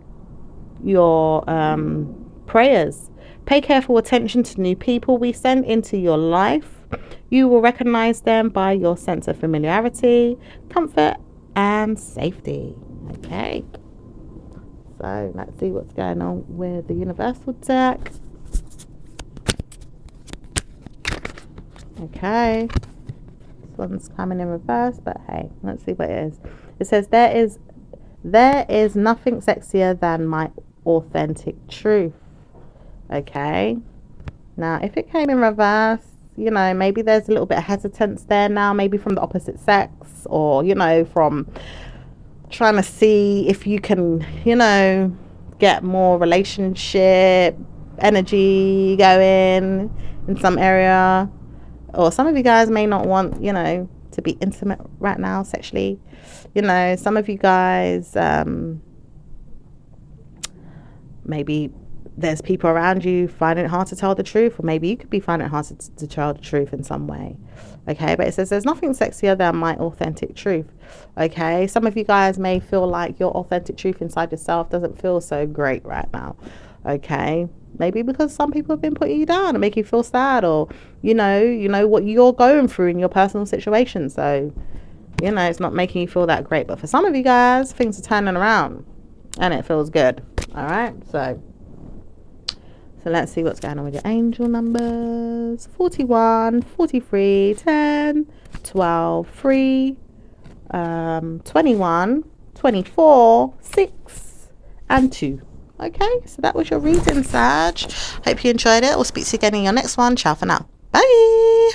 prayers. Pay careful attention to new people we send into your life. You will recognize them by your sense of familiarity, comfort, and safety. Okay. So let's see what's going on with the universal deck. Okay. This one's coming in reverse, but hey, let's see what it is. It says there is nothing sexier than my authentic truth. Okay, now if it came in reverse, you know, maybe there's a little bit of hesitance there now, maybe from the opposite sex, or, you know, from trying to see if you can, you know, get more relationship energy going in some area. Or some of you guys may not want, you know, to be intimate right now sexually. You know, some of you guys maybe there's people around you finding it hard to tell the truth, or maybe you could be finding it hard to tell the truth in some way. Okay, but it says there's nothing sexier than my authentic truth. Okay, some of you guys may feel like your authentic truth inside yourself doesn't feel so great right now. Okay, maybe because some people have been putting you down and make you feel sad, or you know what you're going through in your personal situation, so you know it's not making you feel that great. But for some of you guys, things are turning around and it feels good. All right, so let's see what's going on with your angel numbers. 41, 43, 10, 12, 3, 21, 24, 6, and 2. Okay, so that was your reading, Sag. Hope you enjoyed it. We'll speak to you again in your next one. Ciao for now. Bye.